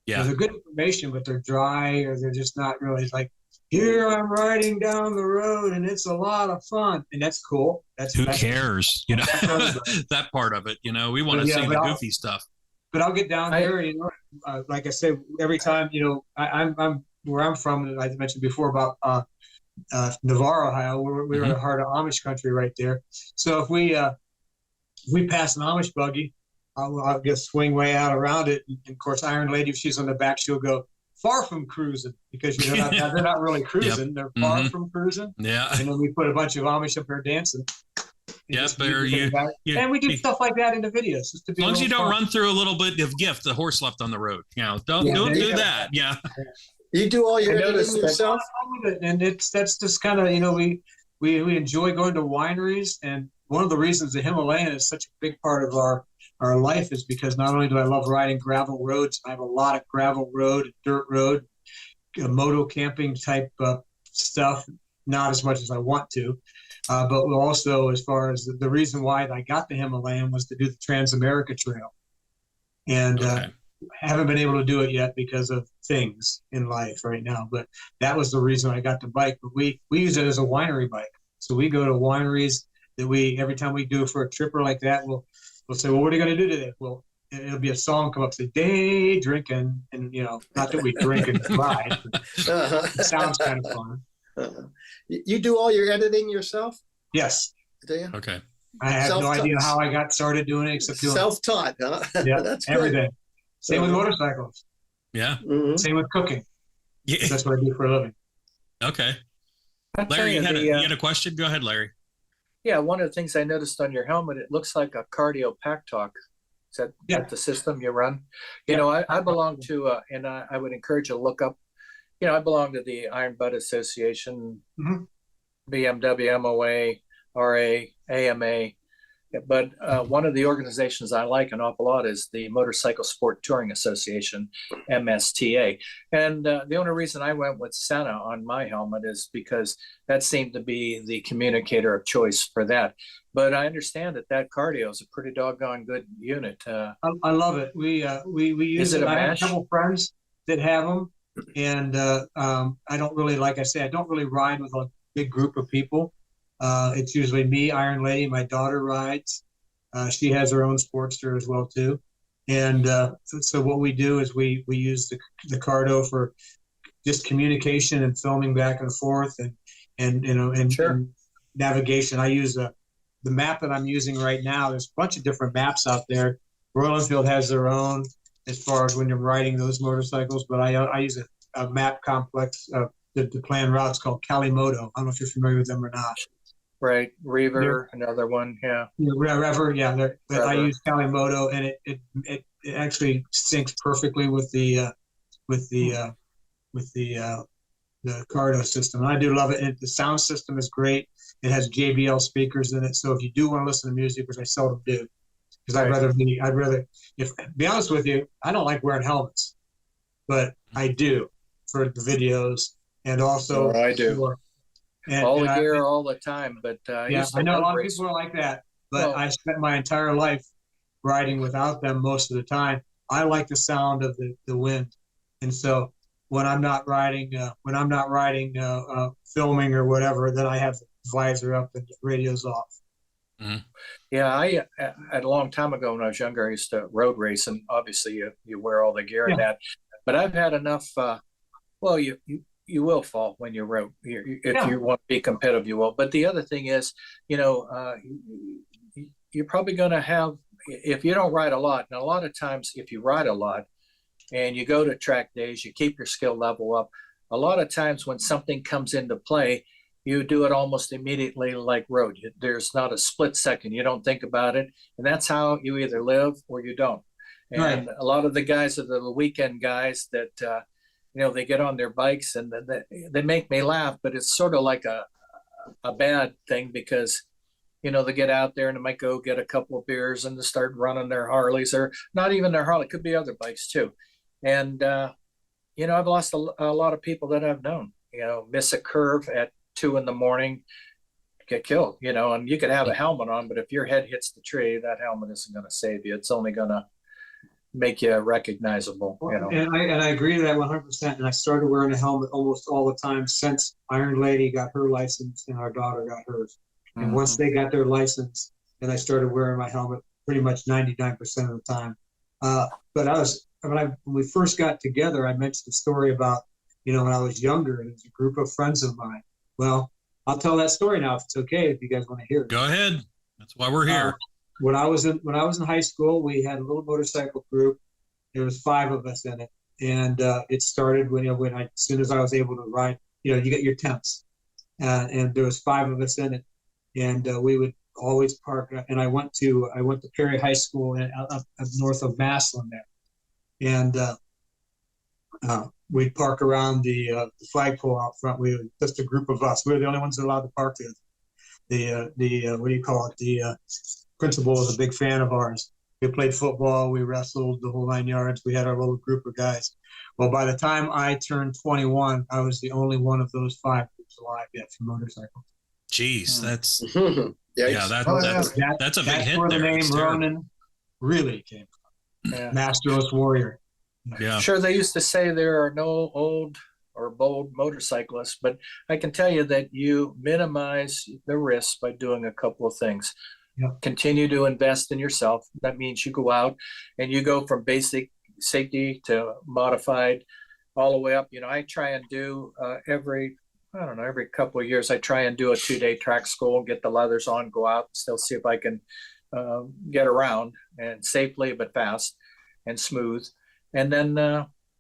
Yeah, they're good information, but they're dry, or they're just not really like, here I'm riding down the road and it's a lot of fun, and that's cool. Who cares? That part of it. We want to see the goofy stuff. But I'll get down there. Like I said, every time I'm where I'm from. I mentioned before about Navarre, Ohio. We're in the heart of Amish country right there. So if we pass an Amish buggy, I'll just swing way out around it. And of course, Iron Lady, if she's on the back, she'll go, far from cruising, because they're not really cruising. Yep. They're far from cruising. Yeah. And then we put a bunch of Amish up there dancing. Yep. And we do stuff like that in the videos. Just to be as long as you don't fun. run through a little bit of gift, the horse left on the road. Don't do that. Yeah. You do all your editing yourself? And that's just kind of, we enjoy going to wineries. And one of the reasons the Himalayan is such a big part of our life is because not only do I love riding gravel roads, I have a lot of gravel road, dirt road, moto camping type stuff, not as much as I want to. But also, as far as the reason why I got the Himalayan was to do the Transamerica Trail. And haven't been able to do it yet because of things in life right now. But that was the reason I got the bike. But we use it as a winery bike. So we go to wineries that every time we do for a tripper like that, we'll say, well, what are you going to do today? Well, it'll be a song come up, say, day drinking. And, not that we drink and ride, but it sounds kind of fun. You do all your editing yourself? Yes. Do you? Okay. I have no idea how I got started doing it except doing self-taught, huh? Yeah, that's good. everything. Same with motorcycles. Yeah. Mm-hmm. Same with cooking. Yeah. That's what I do for a living. Okay. Larry, you had a question? Go ahead, Larry. Yeah, one of the things I noticed on your helmet, it looks like a cardio pack talk. Is that the system you run? I belong to, and I would encourage you to look up, I belong to the Iron Butt Association, BMW, MOA, RA, AMA. But one of the organizations I like an awful lot is the Motorcycle Sport Touring Association, MSTA. And the only reason I went with Senna on my helmet is because that seemed to be the communicator of choice for that. But I understand that cardio is a pretty doggone good unit. I love it. We use it. I have a couple friends that have them. And I don't really, like I say, I don't really ride with a big group of people. It's usually me, Iron Lady. My daughter rides. She has her own Sportster as well too. And so what we do is we use the Cardo for just communication and filming back and forth and sure. Navigation. I use the map that I'm using right now. There's a bunch of different maps out there. Royal Enfield has their own as far as when you're riding those motorcycles, but I use a map complex to plan routes called Kalimoto. I don't know if you're familiar with them or not. Right, Reaver, another one, yeah. Rever, yeah. I use Kalimoto, and it actually syncs perfectly with the Cardo system. And I do love it. The sound system is great. It has JBL speakers in it, so if you do want to listen to music, which I seldom do, because to be honest with you, I don't like wearing helmets, but I do for the videos and also. I do. All the gear all the time, but I know a lot of people are like that, but I spent my entire life riding without them most of the time. I like the sound of the wind, and so when I'm not riding, filming or whatever, then I have the visor up and the radio's off. Mm-hmm. Yeah, a long time ago when I was younger, I used to road race, and obviously you wear all the gear in that. But I've had enough. You will fall when you road. If you want to be competitive, you will. But the other thing is, you're probably going to have, if you don't ride a lot, and a lot of times if you ride a lot and you go to track days, you keep your skill level up. A lot of times when something comes into play, you do it almost immediately like road. There's not a split second. You don't think about it. And that's how you either live or you don't. And Right. a lot of the guys are the weekend guys that, they get on their bikes and they make me laugh, but it's sort of like a bad thing because, they get out there and they might go get a couple of beers and they start running their Harleys, or not even their Harley, could be other bikes too. And, I've lost a lot of people that I've known, miss a curve at 2 a.m, get killed, and you could have a helmet on, but if your head hits the tree, that helmet isn't going to save you. It's only going to make you recognizable, And I agree to that 100%. And I started wearing a helmet almost all the time since Iron Lady got her license and our daughter got hers. And once they got their license, then I started wearing my helmet pretty much 99% of the time. But when we first got together, I mentioned a story about, when I was younger and it was a group of friends of mine. Well, I'll tell that story now if it's okay, if you guys want to hear it. Go ahead. That's why we're here. When I was in high school, we had a little motorcycle group. There was 5 of us in it, and it started as soon as I was able to ride. You get your temps, and there was 5 of us in it, and we would always park. And I went to Perry High School up north of Massillon there, and we'd park around the flagpole out front. We were just a group of us. We were the only ones allowed to park there. The what do you call it? The principal was a big fan of ours. We played football, we wrestled the whole 9 yards. We had our little group of guys. Well, by the time I turned 21, I was the only one of those 5 groups alive yet for motorcycles. Jeez, that's Yeah, that's a big hit where there. the name Ronin really came from. Yeah. Masterless warrior. Yeah. Sure, they used to say there are no old or bold motorcyclists, but I can tell you that you minimize the risks by doing a couple of things. Yep. Continue to invest in yourself. That means you go out and you go from basic safety to modified all the way up. I try and do every couple of years, I try and do a 2-day track school, get the leathers on, go out, still see if I can get around and safely, but fast and smooth. And then,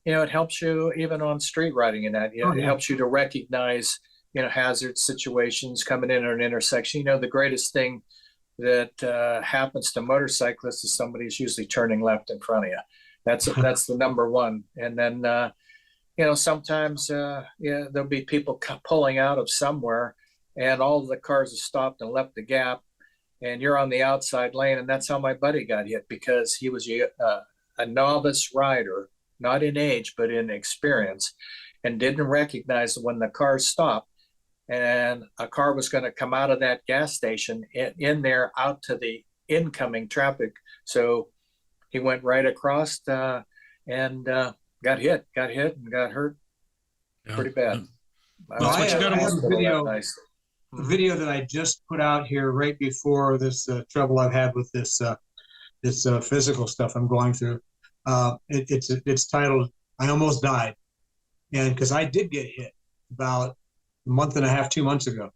it helps you even on street riding and that, it helps you to recognize, hazard situations coming in an intersection. The greatest thing that happens to motorcyclists is somebody's usually turning left in front of you. That's the number one. And then, sometimes there'll be people pulling out of somewhere and all of the cars have stopped and left the gap and you're on the outside lane. And that's how my buddy got hit, because he was a novice rider, not in age, but in experience, and didn't recognize when the car stopped and a car was going to come out of that gas station in there out to the incoming traffic. So he went right across and got hit and got hurt pretty bad. That's what you got to have a video that I just put out here right before this trouble I've had with this physical stuff I'm going through. It's titled "I Almost Died," and because I did get hit about a month and a half, 2 months ago,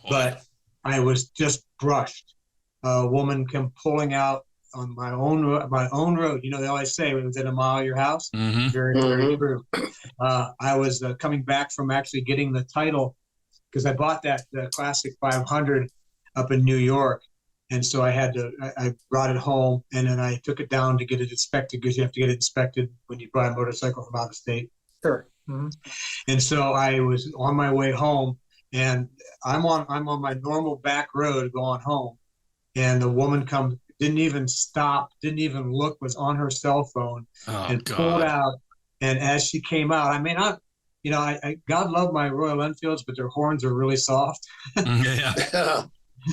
but I was just brushed. A woman came pulling out on my own road. They always say it was at a mile of your house. Mm-hmm. Very, very true. I was coming back from actually getting the title because I bought the Classic 500 up in New York. And so I brought it home and then I took it down to get it inspected, because you have to get it inspected when you buy a motorcycle from out of state. Sure. Mm-hmm. And so I was on my way home and I'm on my normal back road going home. And the woman didn't even stop, didn't even look, was on her cell phone pulled out. And as she came out, God love my Royal Enfields, but their horns are really soft. Yeah.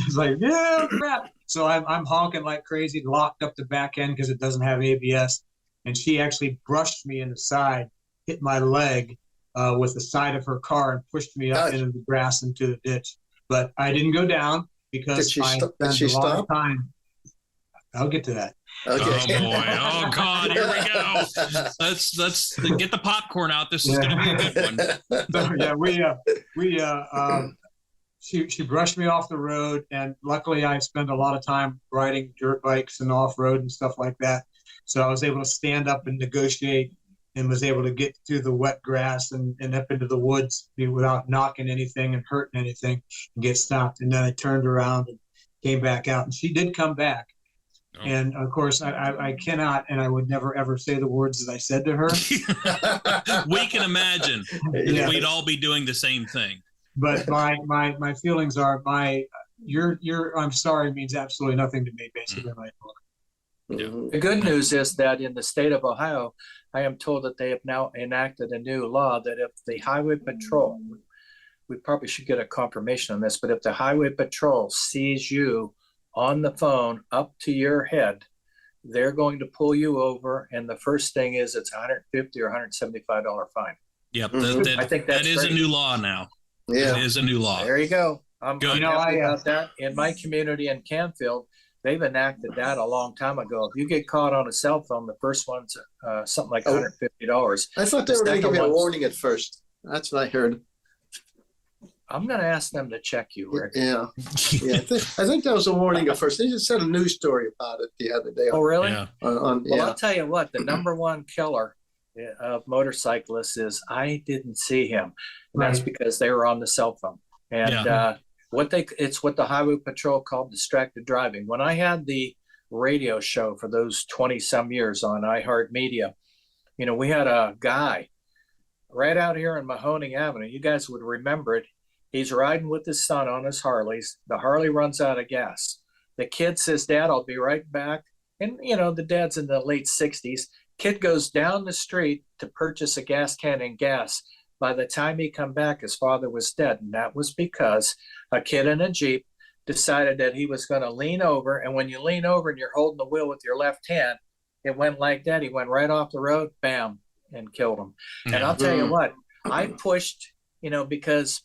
It's like, yeah, crap. So I'm honking like crazy, locked up the back end because it doesn't have ABS. And she actually brushed me in the side, hit my leg with the side of her car and pushed me up into the grass into the ditch. But I didn't go down because I spent a lot of time. I'll get to that. Okay. Oh boy! Oh God! Here we go. Let's get the popcorn out. This is going to be a good one. So she brushed me off the road, and luckily I spend a lot of time riding dirt bikes and off road and stuff like that. So I was able to stand up and negotiate and was able to get through the wet grass and up into the woods without knocking anything and hurting anything and get stopped. And then I turned around and came back out, and she did come back. Oh. And of course, I cannot, and I would never ever say the words that I said to her. We can imagine. Yeah. We'd all be doing the same thing. But my feelings are your I'm sorry means absolutely nothing to me, basically. Mhm. The good news is that in the state of Ohio, I am told that they have now enacted a new law that if the highway patrol, we probably should get a confirmation on this, but if the highway patrol sees you on the phone up to your head, they're going to pull you over. And the first thing is it's $150 or $175 fine. Yep. Mhm. I think that's that is great. a new law now. Yeah. It is a new law. There you go. I'm Good. happy about that. In my community in Canfield, they've enacted that a long time ago. If you get caught on a cell phone, the first one's something like $150. I thought they The were going to second give you a one's- warning at first. That's what I heard. I'm going to ask them to check you, Rick. Yeah. Yeah. I think that was a warning at first. They just said a news story about it the other day. Oh, really? Yeah. Well, Yeah. I'll tell you what, the number one killer of motorcyclists is I didn't see him. And that's Right. because they were on the cell phone. And it's what the highway patrol called distracted driving. When I had the radio show for those 20 some years on iHeartMedia, we had a guy right out here in Mahoning Avenue. You guys would remember it. He's riding with his son on his Harleys. The Harley runs out of gas. The kid says, "Dad, I'll be right back." And, the dad's in the late 60s. Kid goes down the street to purchase a gas can and gas. By the time he come back, his father was dead. And that was because a kid in a Jeep decided that he was going to lean over. And when you lean over and you're holding the wheel with your left hand, it went like that. He went right off the road, bam, and killed him. And Yeah. I'll tell you what, I pushed, because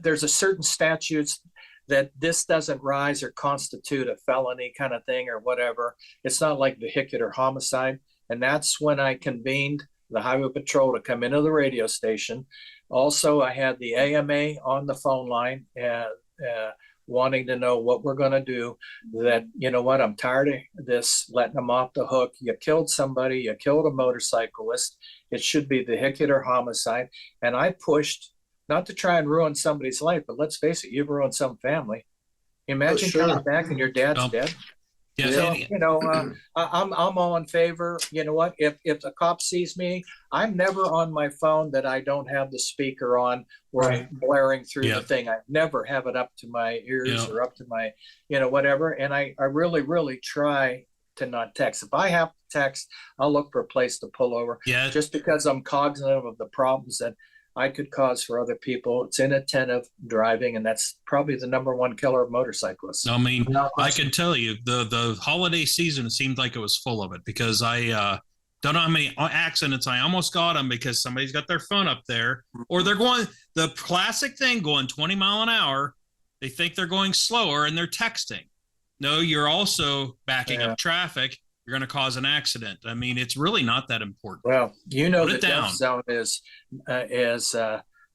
there's a certain statutes that this doesn't rise or constitute a felony kind of thing or whatever. It's not like vehicular homicide. And that's when I convened the highway patrol to come into the radio station. Also, I had the AMA on the phone line wanting to know what we're going to do. That, what, I'm tired of this, letting them off the hook. You killed somebody, you killed a motorcyclist. It should be vehicular homicide. And I pushed, not to try and ruin somebody's life, but let's face it, you've ruined some family. Imagine sure. coming back and your dad's Oh. dead. Yeah. So, and- I'm all in favor. You know what? If the cop sees me, I'm never on my phone that I don't have the speaker on or Right. blaring through Yeah. the thing. I never have it up to my ears Yeah. or up to my, whatever. And I really, really try to not text. If I have to text, I'll look for a place to pull over yeah. just because I'm cognizant of the problems that I could cause for other people. It's inattentive driving, and that's probably the number one killer of motorcyclists. I mean, No I question. can tell you the holiday season seemed like it was full of it because I don't know how many accidents I almost got them because somebody's got their phone up there or they're going the classic thing going 20 mile an hour. They think they're going slower and they're texting. No, you're also backing Yeah. up traffic. You're going to cause an accident. I mean, it's really not that important. Well, Put the it down. death zone is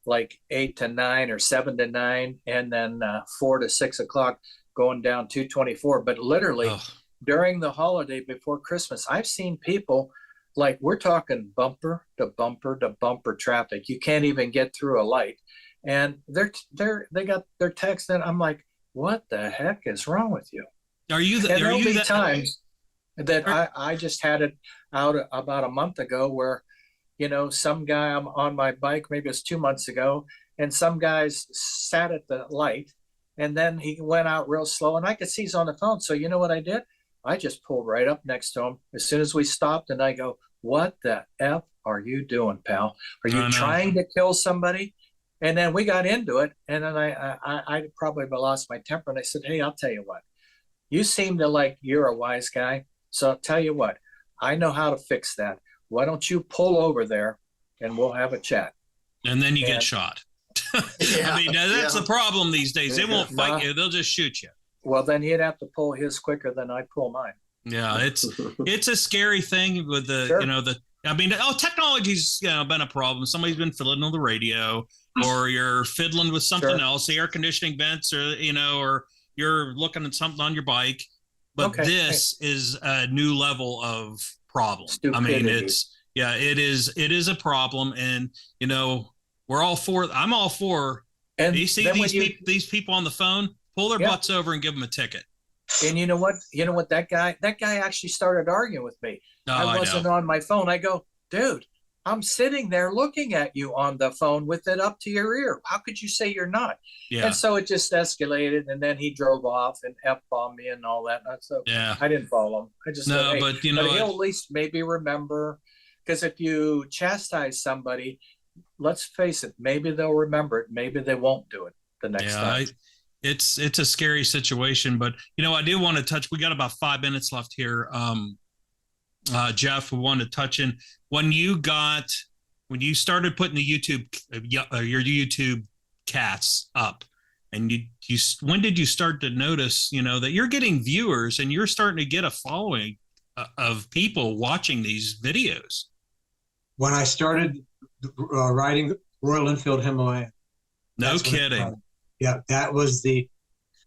like 8 to 9 or 7 to 9, and then 4 to 6 o'clock going down 224. But literally Ugh. during the holiday before Christmas, I've seen people like we're talking bumper to bumper to bumper traffic. You can't even get through a light, and they got their text. And I'm like, what the heck is wrong with you? Are you? And Are there'll you be that? times that I just had it out about a month ago where, some guy, I'm on my bike, maybe it's 2 months ago, and some guys sat at the light and then he went out real slow and I could see he's on the phone. So you know what I did? I just pulled right up next to him as soon as we stopped and I go, what the F are you doing, pal? Are I you know. trying to kill somebody? And then we got into it. And then I probably lost my temper and I said, hey, I'll tell you what, you seem to like, you're a wise guy. So I'll tell you what, I know how to fix that. Why don't you pull over there and we'll have a chat? And then you Yeah. get shot. Yeah, I mean, that's yeah. the problem these days. They won't Nah. fight you; they'll just shoot you. Well, then he'd have to pull his quicker than I'd pull mine. Yeah, it's a scary thing with the Sure. I mean, technology's been a problem. Somebody's been fiddling on the radio, or you're fiddling with something Sure. else, the air conditioning vents, or or you're looking at something on your bike. But Okay. this is a new level of problem. I mean, Stupidity. Yeah, it is a problem, and you know we're all for. I'm all for. And You see then when these people on the phone, pull their Yeah. butts over and give them a ticket. and you know what? That guy actually started arguing with me. No, I I wasn't know. on my phone. I go, dude, I'm sitting there looking at you on the phone with it up to your ear. How could you say you're not? Yeah, And so it just escalated, and then he drove off and F-bombed me and all that. So yeah. I didn't follow him. I just No, said, hey, but you know he'll what? at least maybe remember, because if you chastise somebody, let's face it, maybe they'll remember it. Maybe they won't do it the next Yeah, time. it's a scary situation, but you know I do want to touch. We got about 5 minutes left here. Jeff, we wanted to touch in when you started putting the YouTube your YouTube cats up, and you when did you start to notice that you're getting viewers and you're starting to get a following of people watching these videos? When I started riding Royal Enfield Himalayan. No kidding. Yeah, that was the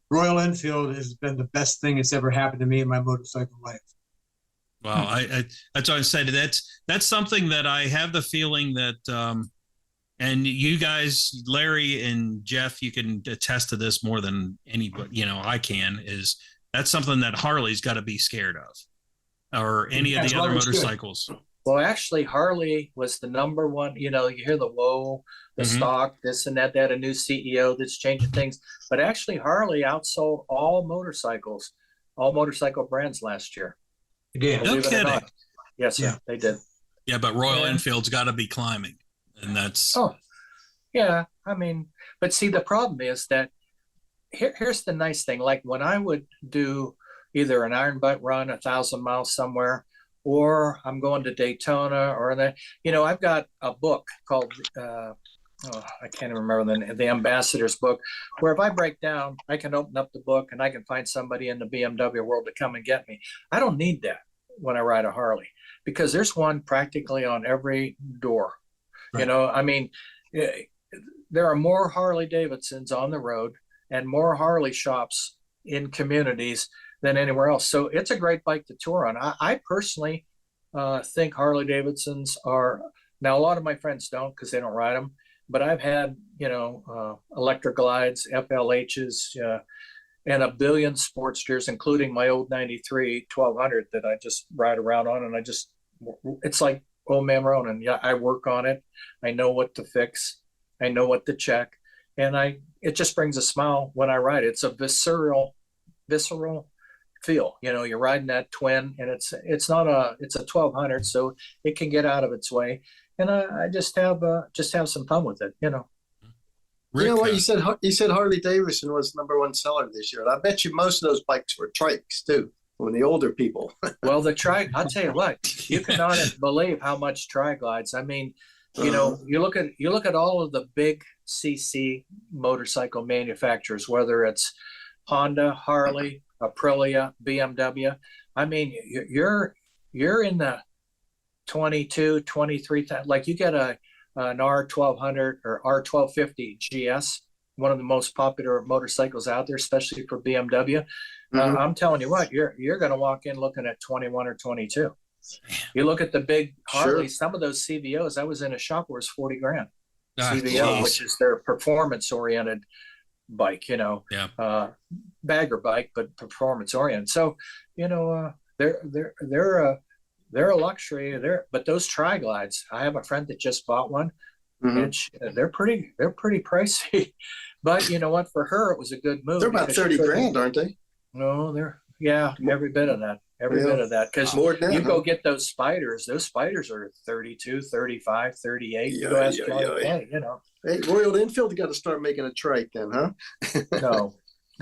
Royal Enfield has been the best thing that's ever happened to me in my motorcycle life. Well, I that's what I said. That's something that I have the feeling that, and you guys, Larry and Jeff, you can attest to this more than anybody. I can. Is that's something that Harley's got to be scared of, or any of the other motorcycles. Well, actually, Harley was the number one. You hear the whoa, the stock, this and that. They had a new CEO that's changing things. But actually, Harley outsold all motorcycle brands last year. Again, no kidding. Yes, yeah, they did. Yeah, but Royal Enfield's got to be climbing, and that's. Oh, yeah. I mean, but see, the problem is that here's the nice thing. Like when I would do either an iron butt run, 1,000 miles somewhere, or I'm going to Daytona, or that. I've got a book called I can't even remember the Ambassador's book, where if I break down, I can open up the book and I can find somebody in the BMW world to come and get me. I don't need that when I ride a Harley, because there's one practically on every door. Right. I mean, there are more Harley Davidsons on the road and more Harley shops in communities than anywhere else. So it's a great bike to tour on. I personally think Harley Davidsons are, now a lot of my friends don't because they don't ride them, but I've had, electric glides, FLHs, and a billion Sportsters, including my old 93 1200 that I just ride around on. And it's like old man Ronan. Yeah, I work on it. I know what to fix. I know what to check. And it just brings a smile when I ride it. It's a visceral feel. You're riding that twin, and it's a 1200, so it can get out of its way. And I just have some fun with it. Rick, You know what you said Harley Davidson was #1 seller this year. And I bet you most of those bikes were trikes too, when the older people. Well, the I'll tell you what, you cannot believe how much tri-glides. I mean, you look at all of the big CC motorcycle manufacturers, whether it's Honda, Harley, Aprilia, BMW. I mean, you're in the 22, 23, like you get an R1200 or R1250 GS, one of the most popular motorcycles out there, especially for BMW. I'm telling you what, you're going to walk in looking at 21 or 22. You look at the big Harley, some of those CVOs. I was in a shop where it was 40 grand. CVO, which is their performance oriented bike, bagger bike, but performance oriented. So, they're a luxury there, but those tri-glides, I have a friend that just bought one, and they're pretty pricey, but you know what, for her, it was a good move. They're about 30 grand, aren't they? No, every bit of that. Bit of that, because you go get those spiders are 32, 35, 38. You go ask Hey, Royal Enfield got to start making a trike then, huh? No.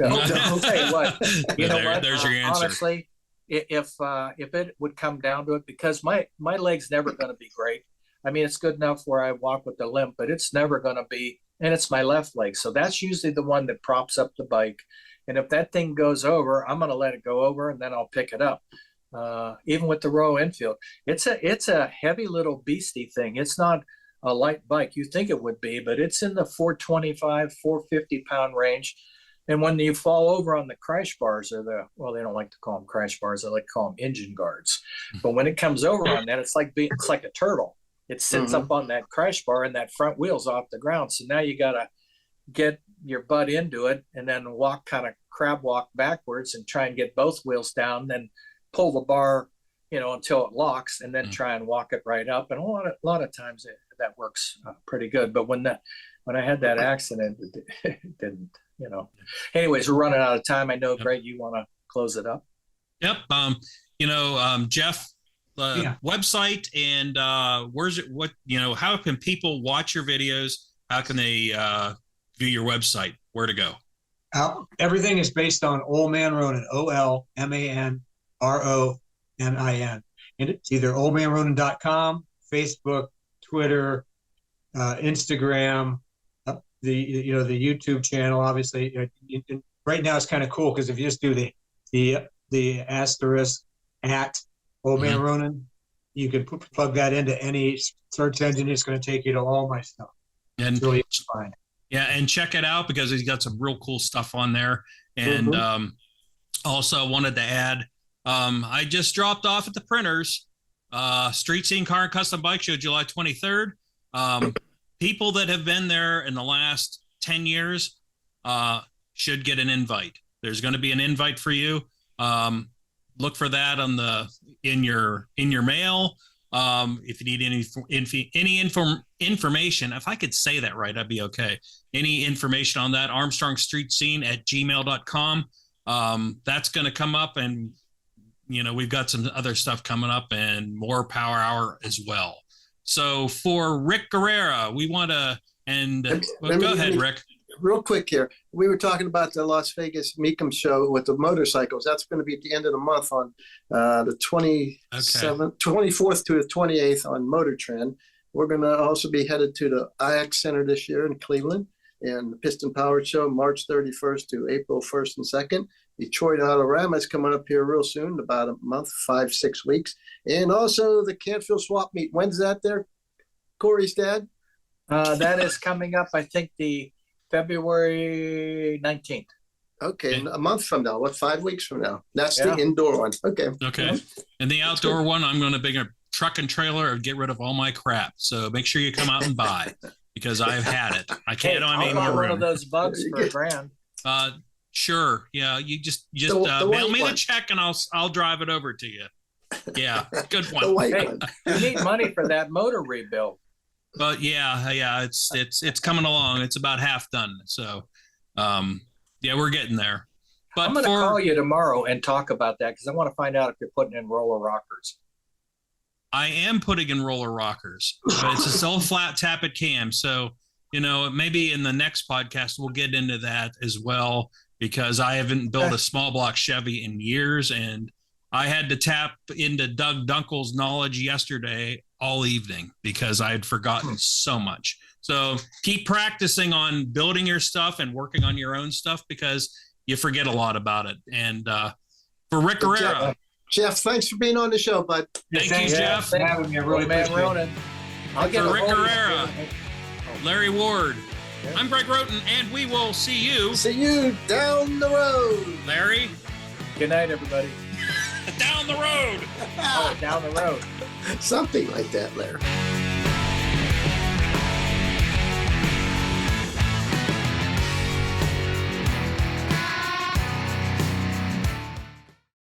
I'll tell you what, there's your answer. Honestly, if it would come down to it, because my leg's never going to be great. I mean, it's good enough where I walk with the limp, but it's never going to be, and it's my left leg. So that's usually the one that props up the bike. And if that thing goes over, I'm going to let it go over, and then I'll pick it up. Even with the Royal Enfield, it's a heavy little beastie thing. It's not a light bike. You think it would be, but it's in the 425, 450 pound range. And when you fall over on the crash bars, or they don't like to call them crash bars, they like to call them engine guards. But when it comes over on that, it's like a turtle. It sits up on that crash bar and that front wheel's off the ground. So now you got to get your butt into it and then kind of crab walk backwards and try and get both wheels down, then pull the bar, until it locks, and then try and walk it right up. And a lot of times that works pretty good. But when I had that accident, it didn't. Anyways, we're running out of time. I know, Greg, you want to close it up. Yep. Jeff, website, and where's it? How can people watch your videos? How can they view your website? Where to go? Everything is based on Old Man Ronin, OLMANRONIN. And it's either oldmanronin.com, Facebook, Twitter, Instagram, the YouTube channel. Obviously, right now it's kind of cool because if you just do the asterisk at Old Man Ronin, you can plug that into any search engine. It's going to take you to all my stuff. And it's really fun. Yeah, and check it out because he's got some real cool stuff on there. And also wanted to add, I just dropped off at the printers, Street Scene Car and Custom Bike Show, July 23rd. People that have been there in the last 10 years should get an invite. There's going to be an invite for you. Look for that in your mail. If you need any information, if I could say that right, I'd be okay. Any information on that, armstrongstreetscene@gmail.com. That's going to come up, and we've got some other stuff coming up and more Power Hour as well. So for Rick Guerrera, we want to, go ahead, Rick. Real quick here. We were talking about the Las Vegas Mecum show with the motorcycles. That's going to be at the end of the month on the 24th to the 28th on Motor Trend. We're going to also be headed to the IX Center this year in Cleveland, and the Piston Powered Show March 31st to April 1st and 2nd. Detroit Autorama is coming up here real soon, about a month, 5-6 weeks. And also the Canfield Swap Meet. When's that there, Corey's dad? That is coming up, I think, the February 19th. Okay, a month from now. 5 weeks from now? That's the indoor one. Okay. Okay. And the outdoor one, I'm going to bring a truck and trailer and get rid of all my crap. So make sure you come out and buy, because I've had it. I can't have any more room. One of those bugs for $1,000. Sure. Yeah. You just mail me the check and I'll drive it over to you. Yeah. Good one. Hey, you need money for that motor rebuild. But yeah, it's coming along. It's about half done. So, we're getting there. But I'm going to call you tomorrow and talk about that, because I want to find out if you're putting in roller rockers. I am putting in roller rockers, but it's a still flat tappet cam. So, maybe in the next podcast, we'll get into that as well, because I haven't built a small block Chevy in years, and I had to tap into Doug Dunkel's knowledge yesterday all evening because I had forgotten so much. So keep practicing on building your stuff and working on your own stuff, because you forget a lot about it. And for Rick Guerrera. Jeff, thanks for being on the show, bud. Thank you, Jeff. For having me. I really appreciate it. I'll get Rick Guerrera, Larry Ward. Yeah. I'm Greg Roten, and we will see you. See you down the road. Larry. Good night, everybody. Down the road. Down the road. Something like that, Larry.